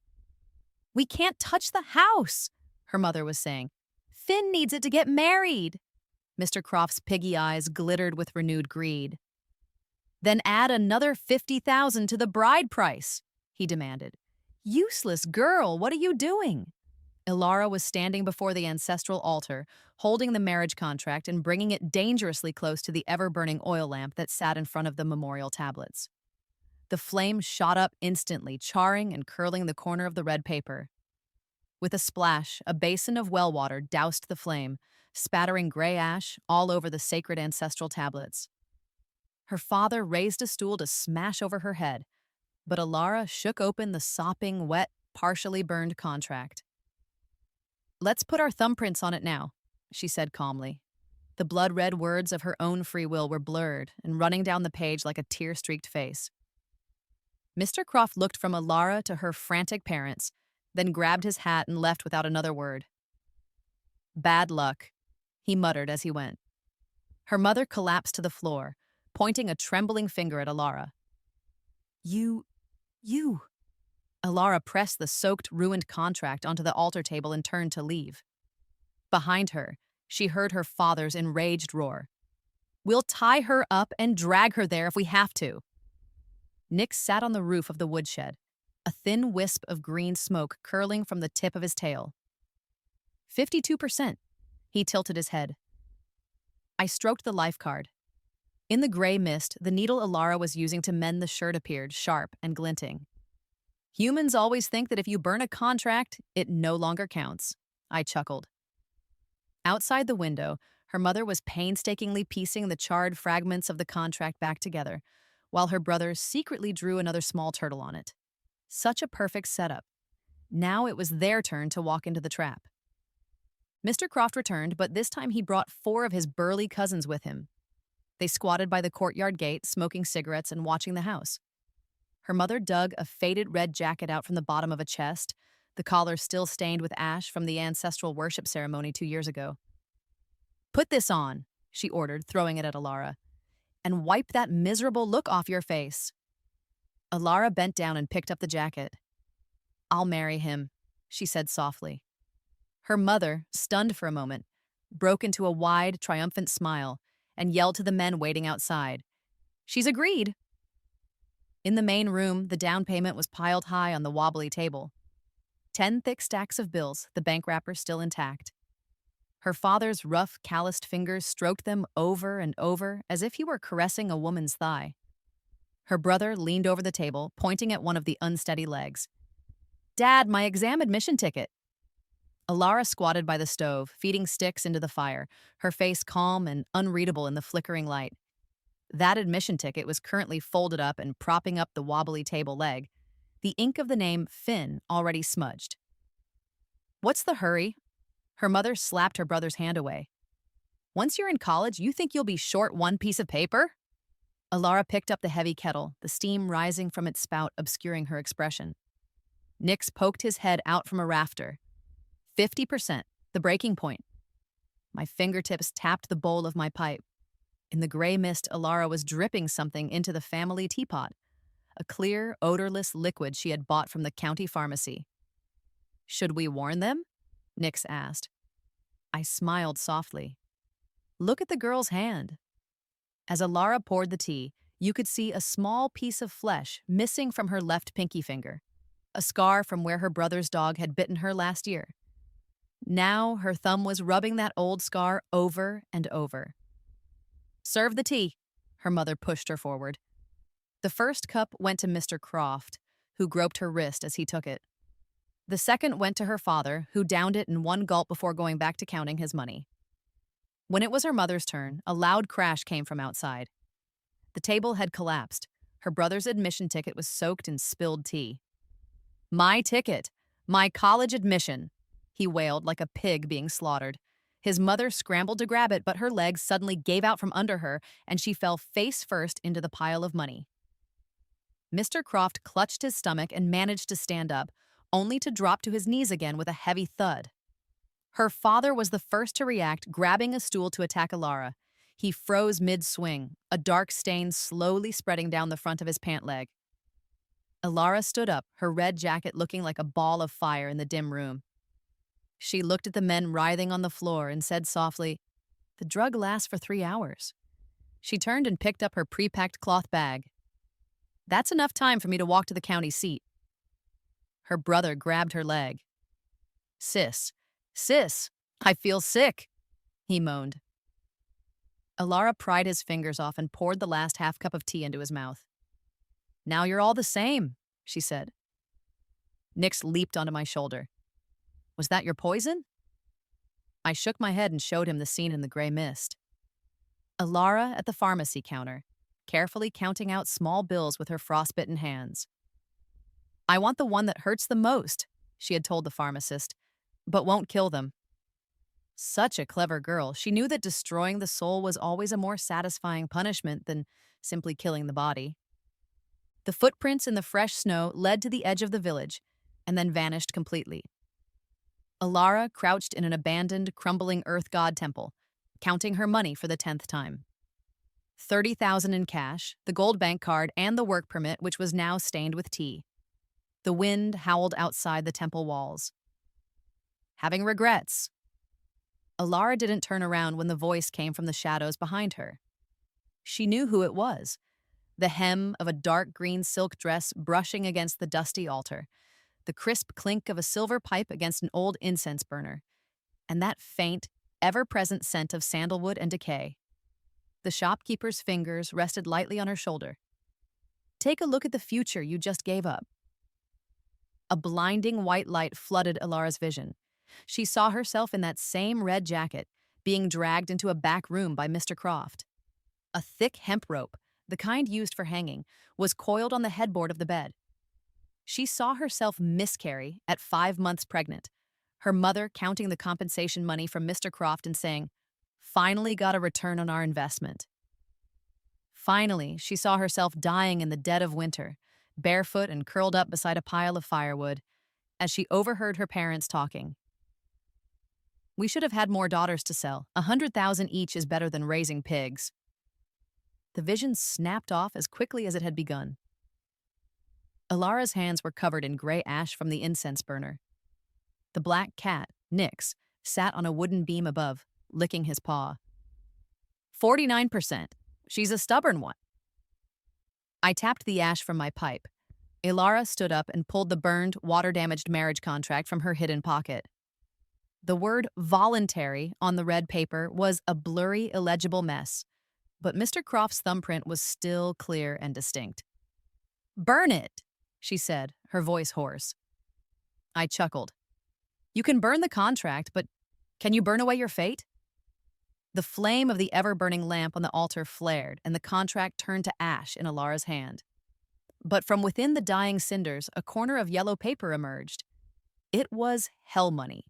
We can't touch the house, her mother was saying. Finn needs it to get married. Mr. Croft's piggy eyes glittered with renewed greed. Then add another $50,000 to the bride price, he demanded. Useless girl, what are you doing? Ilara was standing before the ancestral altar, holding the marriage contract and bringing it dangerously close to the ever-burning oil lamp that sat in front of the memorial tablets. The flame shot up instantly, charring and curling the corner of the red paper. With a splash, a basin of well water doused the flame, spattering gray ash all over the sacred ancestral tablets. Her father raised a stool to smash over her head, but Ilara shook open the sopping, wet, partially burned contract. Let's put our thumbprints on it now, she said calmly. The blood-red words of her own free will were blurred and running down the page like a tear-streaked face. Mr. Croft looked from Ilara to her frantic parents, then grabbed his hat and left without another word. Bad luck, he muttered as he went. Her mother collapsed to the floor, pointing a trembling finger at Ilara. You. Ilara pressed the soaked, ruined contract onto the altar table and turned to leave. Behind her, she heard her father's enraged roar. We'll tie her up and drag her there if we have to. Nick sat on the roof of the woodshed, a thin wisp of green smoke curling from the tip of his tail. 52%. He tilted his head. I stroked the life card. In the gray mist, the needle Ilara was using to mend the shirt appeared, sharp and glinting. Humans always think that if you burn a contract, it no longer counts. I chuckled. Outside the window, her mother was painstakingly piecing the charred fragments of the contract back together, while her brother secretly drew another small turtle on it. Such a perfect setup. Now it was their turn to walk into the trap. Mr. Croft returned, but this time he brought 4 of his burly cousins with him. They squatted by the courtyard gate, smoking cigarettes and watching the house. Her mother dug a faded red jacket out from the bottom of a chest, the collar still stained with ash from the ancestral worship ceremony 2 years ago. Put this on, she ordered, throwing it at Ilara, and wipe that miserable look off your face. Ilara bent down and picked up the jacket. I'll marry him, she said softly. Her mother, stunned for a moment, broke into a wide, triumphant smile and yelled to the men waiting outside. She's agreed. In the main room, the down payment was piled high on the wobbly table. 10 thick stacks of bills, the bank wrapper still intact. Her father's rough, calloused fingers stroked them over and over as if he were caressing a woman's thigh. Her brother leaned over the table, pointing at one of the unsteady legs. Dad, my exam admission ticket. Alara squatted by the stove, feeding sticks into the fire, her face calm and unreadable in the flickering light. That admission ticket was currently folded up and propping up the wobbly table leg, the ink of the name Finn already smudged. What's the hurry? Her mother slapped her brother's hand away. Once you're in college, you think you'll be short one piece of paper? Alara picked up the heavy kettle, the steam rising from its spout obscuring her expression. Nix poked his head out from a rafter. 50%, the breaking point. My fingertips tapped the bowl of my pipe. In the gray mist, Alara was dripping something into the family teapot, a clear, odorless liquid she had bought from the county pharmacy. Should we warn them? Nix asked. I smiled softly. Look at the girl's hand. As Alara poured the tea, you could see a small piece of flesh missing from her left pinky finger, a scar from where her brother's dog had bitten her last year. Now her thumb was rubbing that old scar over and over. Serve the tea, her mother pushed her forward. The first cup went to Mr. Croft, who groped her wrist as he took it. The second went to her father, who downed it in one gulp before going back to counting his money. When it was her mother's turn, a loud crash came from outside. The table had collapsed. Her brother's admission ticket was soaked in spilled tea. My ticket! My college admission! He wailed like a pig being slaughtered. His mother scrambled to grab it, but her legs suddenly gave out from under her, and she fell face first into the pile of money. Mr. Croft clutched his stomach and managed to stand up, only to drop to his knees again with a heavy thud. Her father was the first to react, grabbing a stool to attack Alara. He froze mid-swing, a dark stain slowly spreading down the front of his pant leg. Alara stood up, her red jacket looking like a ball of fire in the dim room. She looked at the men writhing on the floor and said softly, "The drug lasts for 3 hours." She turned and picked up her pre-packed cloth bag. "That's enough time for me to walk to the county seat." Her brother grabbed her leg. Sis, I feel sick," he moaned. Alara pried his fingers off and poured the last half cup of tea into his mouth. "Now you're all the same," she said. Nix leaped onto my shoulder. "Was that your poison?" I shook my head and showed him the scene in the gray mist. Alara at the pharmacy counter, carefully counting out small bills with her frostbitten hands. "I want the one that hurts the most," she had told the pharmacist, "but won't kill them." Such a clever girl, she knew that destroying the soul was always a more satisfying punishment than simply killing the body. The footprints in the fresh snow led to the edge of the village and then vanished completely. Alara crouched in an abandoned, crumbling earth god temple, counting her money for the 10th time. 30,000 in cash, the gold bank card, and the work permit, which was now stained with tea. The wind howled outside the temple walls. "Having regrets." Alara didn't turn around when the voice came from the shadows behind her. She knew who it was, the hem of a dark green silk dress brushing against the dusty altar, the crisp clink of a silver pipe against an old incense burner, and that faint, ever-present scent of sandalwood and decay. The shopkeeper's fingers rested lightly on her shoulder. "Take a look at the future you just gave up." A blinding white light flooded Alara's vision. She saw herself in that same red jacket, being dragged into a back room by Mr. Croft. A thick hemp rope, the kind used for hanging, was coiled on the headboard of the bed. She saw herself miscarry at 5 months pregnant, her mother counting the compensation money from Mr. Croft and saying, "Finally got a return on our investment." Finally, she saw herself dying in the dead of winter, barefoot and curled up beside a pile of firewood, as she overheard her parents talking. "We should have had more daughters to sell. 100,000 each is better than raising pigs." The vision snapped off as quickly as it had begun. Alara's hands were covered in gray ash from the incense burner. The black cat, Nix, sat on a wooden beam above, licking his paw. 49%. She's a stubborn one." I tapped the ash from my pipe. Alara stood up and pulled the burned, water-damaged marriage contract from her hidden pocket. The word "voluntary" on the red paper was a blurry, illegible mess, but Mr. Croft's thumbprint was still clear and distinct. "Burn it," she said, her voice hoarse. I chuckled. You can burn the contract, but can you burn away your fate? The flame of the ever-burning lamp on the altar flared, and the contract turned to ash in Alara's hand. But from within the dying cinders, a corner of yellow paper emerged. It was hell money.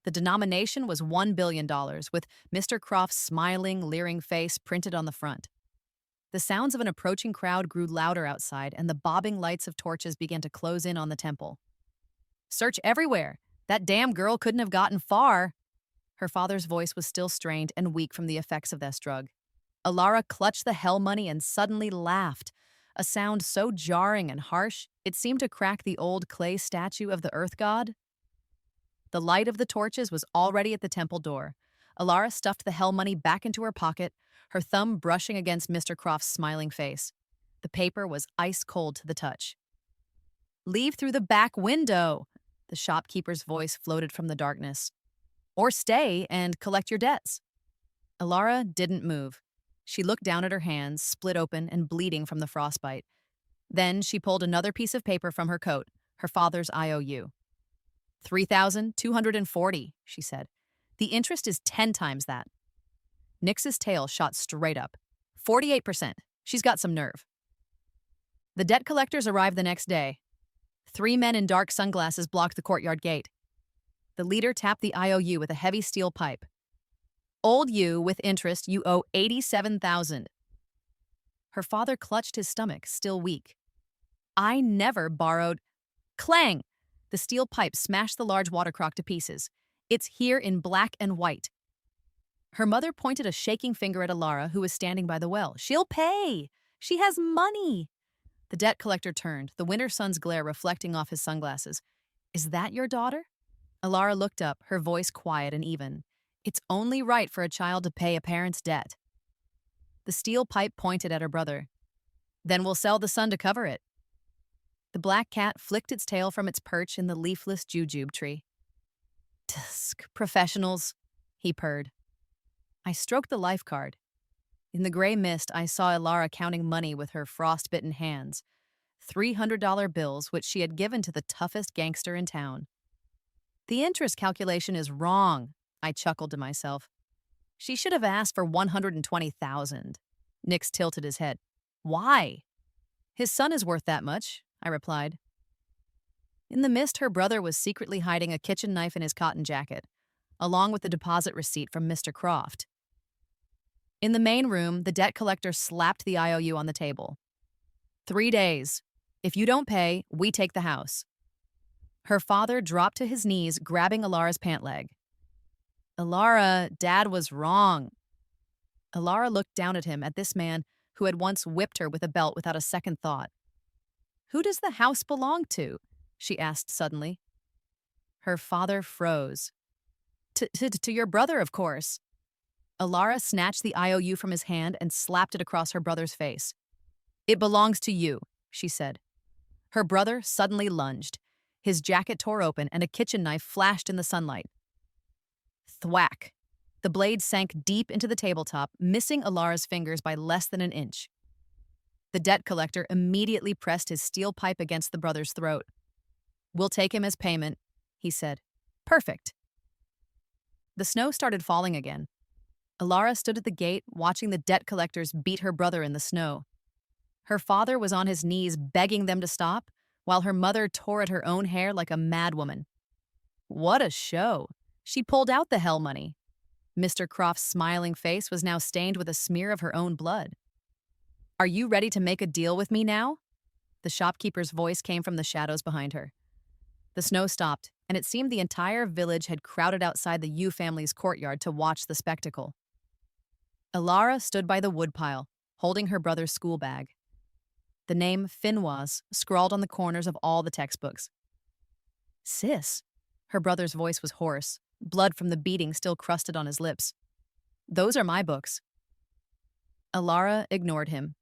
The denomination was $1 billion, with Mr. Croft's smiling, leering face printed on the front. The sounds of an approaching crowd grew louder outside, and the bobbing lights of torches began to close in on the temple. Search everywhere. That damn girl couldn't have gotten far. Her father's voice was still strained and weak from the effects of this drug. Alara clutched the hell money and suddenly laughed, a sound so jarring and harsh it seemed to crack the old clay statue of the earth god. The light of the torches was already at the temple door. Alara stuffed the hell money back into her pocket, her thumb brushing against Mr. Croft's smiling face. The paper was ice cold to the touch. Leave through the back window, the shopkeeper's voice floated from the darkness. Or stay and collect your debts. Alara didn't move. She looked down at her hands, split open and bleeding from the frostbite. Then she pulled another piece of paper from her coat, her father's IOU. 3,240, she said. The interest is 10 times that. Nix's tail shot straight up. 48%. She's got some nerve. The debt collectors arrived the next day. 3 men in dark sunglasses blocked the courtyard gate. The leader tapped the IOU with a heavy steel pipe. Old you, with interest, you owe 87,000. Her father clutched his stomach, still weak. I never borrowed. Clang! The steel pipe smashed the large water crock to pieces. It's here in black and white. Her mother pointed a shaking finger at Alara, who was standing by the well. She'll pay! She has money! The debt collector turned, the winter sun's glare reflecting off his sunglasses. Is that your daughter? Alara looked up, her voice quiet and even. It's only right for a child to pay a parent's debt. The steel pipe pointed at her brother. Then we'll sell the sun to cover it. The black cat flicked its tail from its perch in the leafless jujube tree. Tsk, professionals, he purred. I stroked the life card. In the gray mist, I saw Alara counting money with her frost-bitten hands. $300 bills, which she had given to the toughest gangster in town. The interest calculation is wrong, I chuckled to myself. She should have asked for 120,000. Nix tilted his head. Why? His son is worth that much, I replied. In the mist, her brother was secretly hiding a kitchen knife in his cotton jacket, along with the deposit receipt from Mr. Croft. In the main room, the debt collector slapped the IOU on the table. 3 days. If you don't pay, we take the house. Her father dropped to his knees, grabbing Alara's pant leg. Alara, Dad was wrong. Alara looked down at him, at this man who had once whipped her with a belt without a second thought. Who does the house belong to? She asked suddenly. Her father froze. To your brother, of course. Alara snatched the IOU from his hand and slapped it across her brother's face. It belongs to you, she said. Her brother suddenly lunged. His jacket tore open and a kitchen knife flashed in the sunlight. Thwack! The blade sank deep into the tabletop, missing Alara's fingers by less than an inch. The debt collector immediately pressed his steel pipe against the brother's throat. We'll take him as payment, he said. Perfect. The snow started falling again. Alara stood at the gate, watching the debt collectors beat her brother in the snow. Her father was on his knees begging them to stop, while her mother tore at her own hair like a madwoman. What a show! She pulled out the hell money. Mr. Croft's smiling face was now stained with a smear of her own blood. Are you ready to make a deal with me now? The shopkeeper's voice came from the shadows behind her. The snow stopped, and it seemed the entire village had crowded outside the Yu family's courtyard to watch the spectacle. Alara stood by the woodpile, holding her brother's school bag. The name Finwas scrawled on the corners of all the textbooks. Sis, her brother's voice was hoarse, blood from the beating still crusted on his lips. Those are my books. Alara ignored him.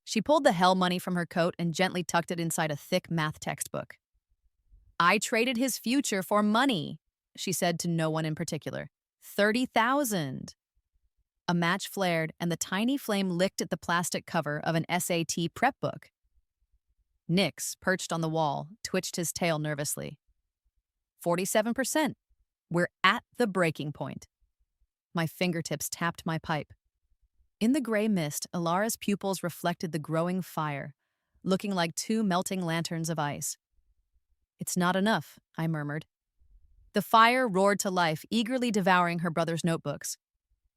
She pulled the hell money from her coat and gently tucked it inside a thick math textbook. I traded his future for money, she said to no one in particular. 30,000. A match flared, and the tiny flame licked at the plastic cover of an SAT prep book. Nix, perched on the wall, twitched his tail nervously. 47%. We're at the breaking point. My fingertips tapped my pipe. In the gray mist, Alara's pupils reflected the growing fire, looking like two melting lanterns of ice. It's not enough, I murmured. The fire roared to life, eagerly devouring her brother's notebooks.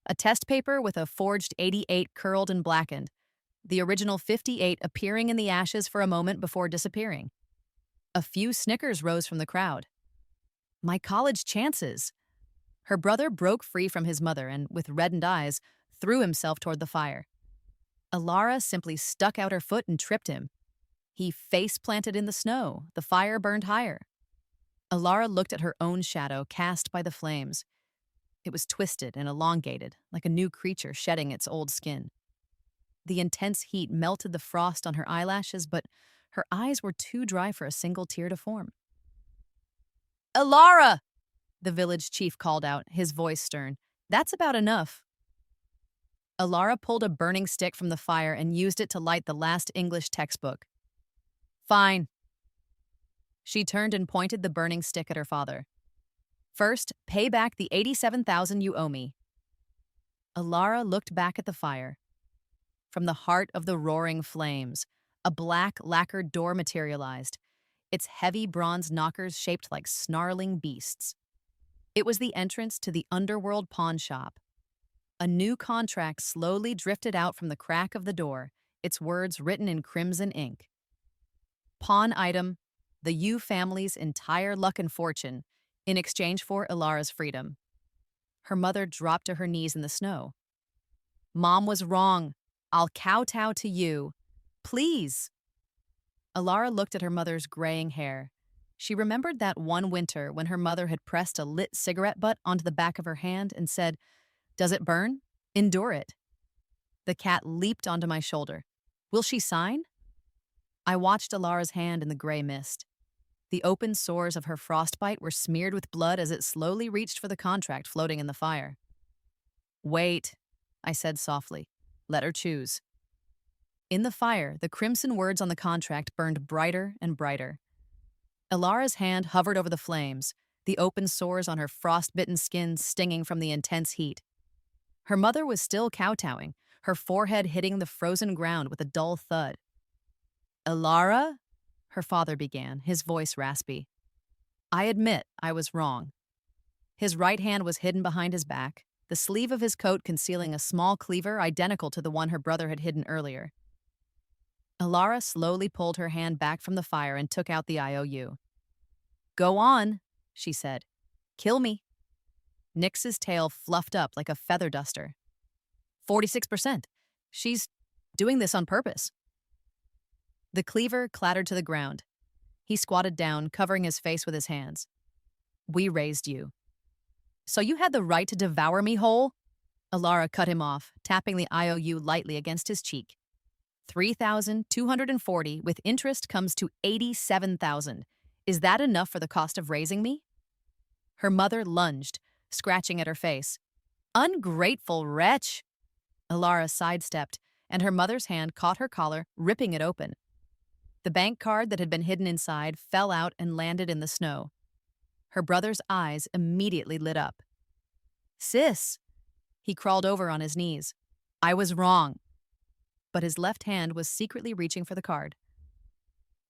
A test paper with a forged 88 curled and blackened, the original 58 appearing in the ashes for a moment before disappearing. A few snickers rose from the crowd. My college chances! Her brother broke free from his mother and, with reddened eyes, threw himself toward the fire. Alara simply stuck out her foot and tripped him. He face-planted in the snow. The fire burned higher. Alara looked at her own shadow cast by the flames. It was twisted and elongated, like a new creature shedding its old skin. The intense heat melted the frost on her eyelashes, but her eyes were too dry for a single tear to form. "Alara!" the village chief called out, his voice stern. "That's about enough." Alara pulled a burning stick from the fire and used it to light the last English textbook. "Fine." She turned and pointed the burning stick at her father. "First, pay back the 87,000 you owe me." Alara looked back at the fire. From the heart of the roaring flames, a black lacquered door materialized, its heavy bronze knockers shaped like snarling beasts. It was the entrance to the underworld pawn shop. A new contract slowly drifted out from the crack of the door, its words written in crimson ink. Pawn item, the Yu family's entire luck and fortune, in exchange for Ilara's freedom. Her mother dropped to her knees in the snow. "Mom was wrong. I'll kowtow to you. Please." Alara looked at her mother's graying hair. She remembered that one winter when her mother had pressed a lit cigarette butt onto the back of her hand and said, "Does it burn? Endure it." The cat leaped onto my shoulder. "Will she sign?" I watched Alara's hand in the gray mist. The open sores of her frostbite were smeared with blood as it slowly reached for the contract floating in the fire. "Wait," I said softly. "Let her choose." In the fire, the crimson words on the contract burned brighter and brighter. Alara's hand hovered over the flames, the open sores on her frost-bitten skin stinging from the intense heat. Her mother was still kowtowing, her forehead hitting the frozen ground with a dull thud. "Alara?" her father began, his voice raspy. I admit I was wrong. His right hand was hidden behind his back, the sleeve of his coat concealing a small cleaver identical to the one her brother had hidden earlier. Alara slowly pulled her hand back from the fire and took out the IOU. "Go on," she said. "Kill me." Nix's tail fluffed up like a feather duster. 46%. She's doing this on purpose. The cleaver clattered to the ground. He squatted down, covering his face with his hands. "We raised you. So you had the right to devour me whole?" Alara cut him off, tapping the IOU lightly against his cheek. 3,240 with interest comes to 87,000. Is that enough for the cost of raising me? Her mother lunged, scratching at her face. "Ungrateful wretch!" Alara sidestepped, and her mother's hand caught her collar, ripping it open. The bank card that had been hidden inside fell out and landed in the snow. Her brother's eyes immediately lit up. "Sis!" He crawled over on his knees. "I was wrong." But his left hand was secretly reaching for the card.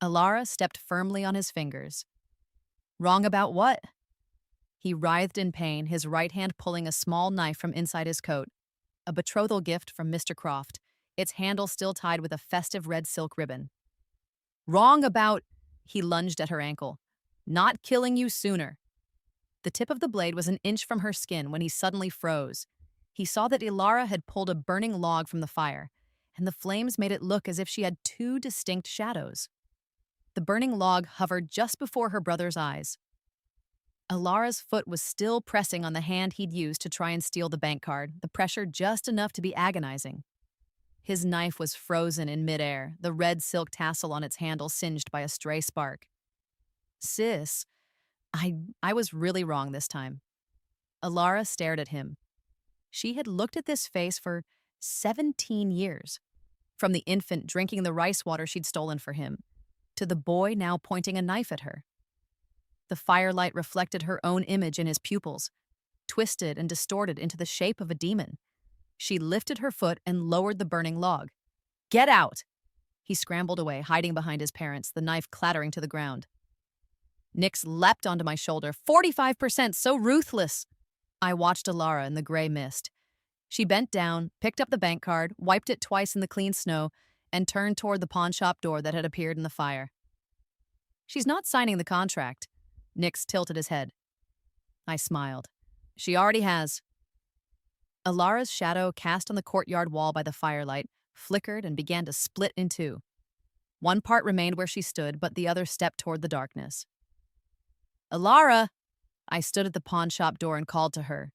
Alara stepped firmly on his fingers. "Wrong about what?" He writhed in pain, his right hand pulling a small knife from inside his coat. A betrothal gift from Mr. Croft, its handle still tied with a festive red silk ribbon. "Wrong about—" He lunged at her ankle. "Not killing you sooner." The tip of the blade was an inch from her skin when he suddenly froze. He saw that Alara had pulled a burning log from the fire, and the flames made it look as if she had two distinct shadows. The burning log hovered just before her brother's eyes. Alara's foot was still pressing on the hand he'd used to try and steal the bank card, the pressure just enough to be agonizing. His knife was frozen in midair, the red silk tassel on its handle singed by a stray spark. "Sis, I was really wrong this time." Alara stared at him. She had looked at this face for 17 years, from the infant drinking the rice water she'd stolen for him, to the boy now pointing a knife at her. The firelight reflected her own image in his pupils, twisted and distorted into the shape of a demon. She lifted her foot and lowered the burning log. "Get out!" He scrambled away, hiding behind his parents, the knife clattering to the ground. Nix leapt onto my shoulder. 45%, so ruthless! I watched Alara in the gray mist. She bent down, picked up the bank card, wiped it twice in the clean snow, and turned toward the pawnshop door that had appeared in the fire. "She's not signing the contract." Nix tilted his head. I smiled. "She already has." Alara's shadow, cast on the courtyard wall by the firelight, flickered and began to split in two. One part remained where she stood, but the other stepped toward the darkness. "Alara!" I stood at the pawnshop door and called to her.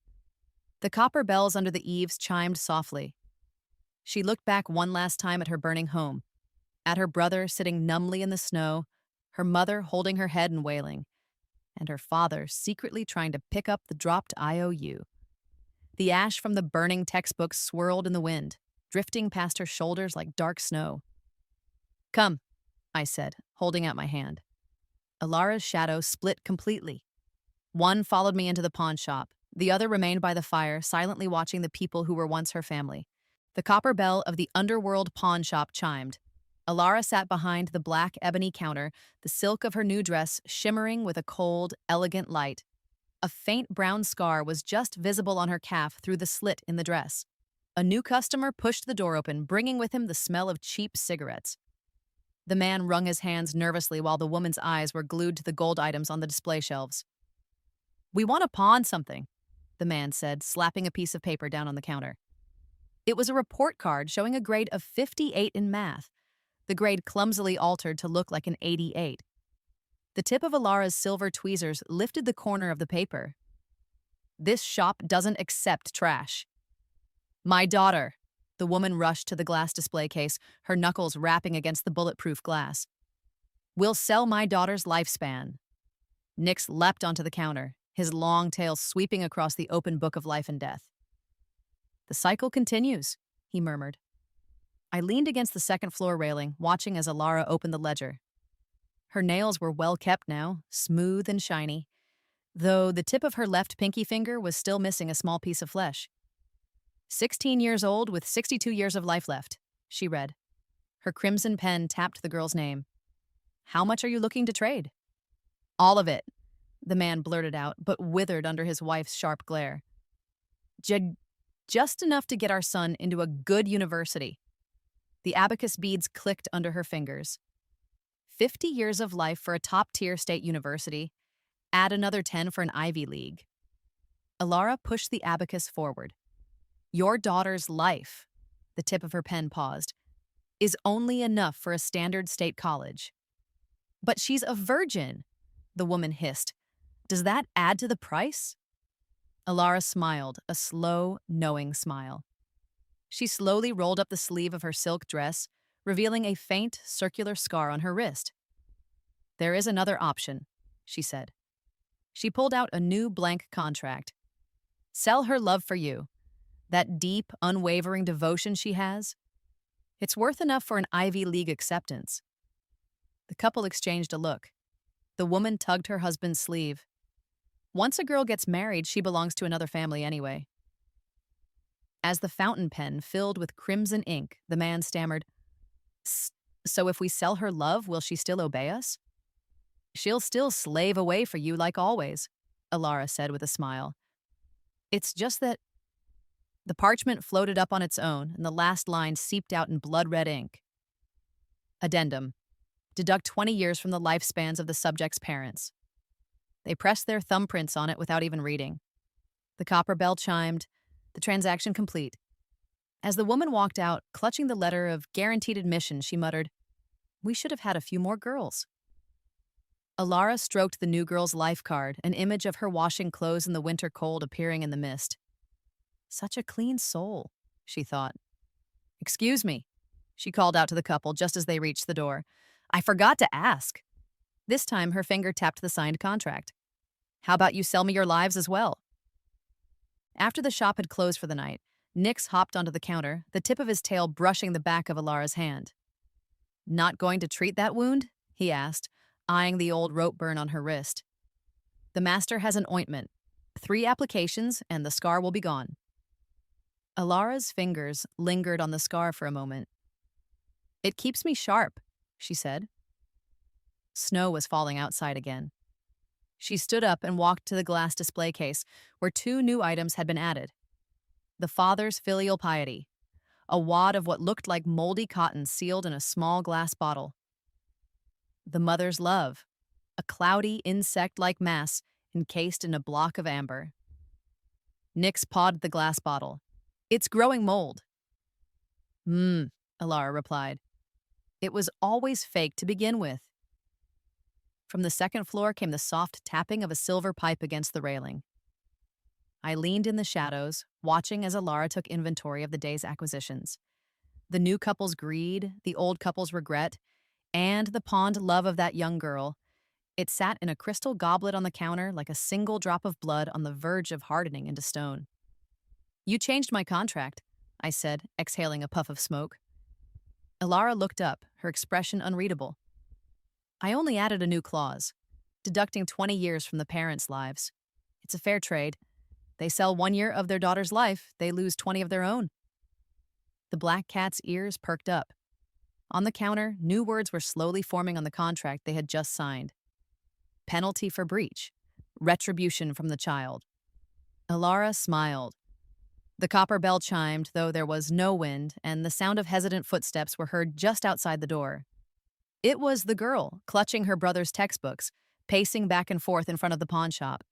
The copper bells under the eaves chimed softly. She looked back one last time at her burning home, at her brother sitting numbly in the snow, her mother holding her head and wailing, and her father secretly trying to pick up the dropped IOU. The ash from the burning textbooks swirled in the wind, drifting past her shoulders like dark snow. "Come," I said, holding out my hand. Alara's shadow split completely. One followed me into the pawn shop. The other remained by the fire, silently watching the people who were once her family. The copper bell of the underworld pawn shop chimed. Alara sat behind the black ebony counter, the silk of her new dress shimmering with a cold, elegant light. A faint brown scar was just visible on her calf through the slit in the dress. A new customer pushed the door open, bringing with him the smell of cheap cigarettes. The man wrung his hands nervously while the woman's eyes were glued to the gold items on the display shelves. "We want to pawn something," the man said, slapping a piece of paper down on the counter. It was a report card showing a grade of 58 in math, the grade clumsily altered to look like an 88. The tip of Alara's silver tweezers lifted the corner of the paper. "This shop doesn't accept trash." "My daughter." The woman rushed to the glass display case, her knuckles rapping against the bulletproof glass. "We'll sell my daughter's lifespan." Nix leapt onto the counter, his long tail sweeping across the open book of life and death. "The cycle continues," he murmured. I leaned against the second-floor railing, watching as Alara opened the ledger. Her nails were well kept now, smooth and shiny, though the tip of her left pinky finger was still missing a small piece of flesh. 16 years old with 62 years of life left, she read. Her crimson pen tapped the girl's name. "How much are you looking to trade?" "All of it," the man blurted out, but withered under his wife's sharp glare. Just enough to get our son into a good university." The abacus beads clicked under her fingers. 50 years of life for a top-tier state university. Add another 10 for an Ivy League. Alara pushed the abacus forward. "Your daughter's life," the tip of her pen paused, "is only enough for a standard state college." "But she's a virgin," the woman hissed. "Does that add to the price?" Alara smiled, a slow, knowing smile. She slowly rolled up the sleeve of her silk dress, revealing a faint, circular scar on her wrist. "There is another option," she said. She pulled out a new blank contract. "Sell her love for you. That deep, unwavering devotion she has. It's worth enough for an Ivy League acceptance." The couple exchanged a look. The woman tugged her husband's sleeve. Once a girl gets married, she belongs to another family anyway. As the fountain pen filled with crimson ink, the man stammered, "So if we sell her love, will she still obey us?" "She'll still slave away for you like always," Alara said with a smile. "It's just that—" The parchment floated up on its own, and the last line seeped out in blood-red ink. Addendum. Deduct 20 years from the lifespans of the subject's parents. They pressed their thumbprints on it without even reading. The copper bell chimed, the transaction complete. As the woman walked out, clutching the letter of guaranteed admission, she muttered, "We should have had a few more girls." Alara stroked the new girl's life card, an image of her washing clothes in the winter cold appearing in the mist. Such a clean soul, she thought. "Excuse me," she called out to the couple just as they reached the door. "I forgot to ask." This time her finger tapped the signed contract. "How about you sell me your lives as well?" After the shop had closed for the night, Nix hopped onto the counter, the tip of his tail brushing the back of Alara's hand. "Not going to treat that wound?" he asked, eyeing the old rope burn on her wrist. The master has an ointment. 3 applications, and the scar will be gone. Alara's fingers lingered on the scar for a moment. It keeps me sharp, she said. Snow was falling outside again. She stood up and walked to the glass display case, where 2 new items had been added. The father's filial piety, a wad of what looked like moldy cotton sealed in a small glass bottle. The mother's love, a cloudy insect-like mass encased in a block of amber. Nix pawed the glass bottle. It's growing mold. Alara replied. It was always fake to begin with. From the second floor came the soft tapping of a silver pipe against the railing. I leaned in the shadows, watching as Alara took inventory of the day's acquisitions. The new couple's greed, the old couple's regret, and the pawned love of that young girl. It sat in a crystal goblet on the counter like a single drop of blood on the verge of hardening into stone. You changed my contract, I said, exhaling a puff of smoke. Alara looked up, her expression unreadable. I only added a new clause, deducting 20 years from the parents' lives. It's a fair trade. They sell 1 year of their daughter's life, they lose 20 of their own. The black cat's ears perked up. On the counter, new words were slowly forming on the contract they had just signed. Penalty for breach. Retribution from the child. Alara smiled. The copper bell chimed, though there was no wind, and the sound of hesitant footsteps were heard just outside the door. It was the girl, clutching her brother's textbooks, pacing back and forth in front of the pawn shop.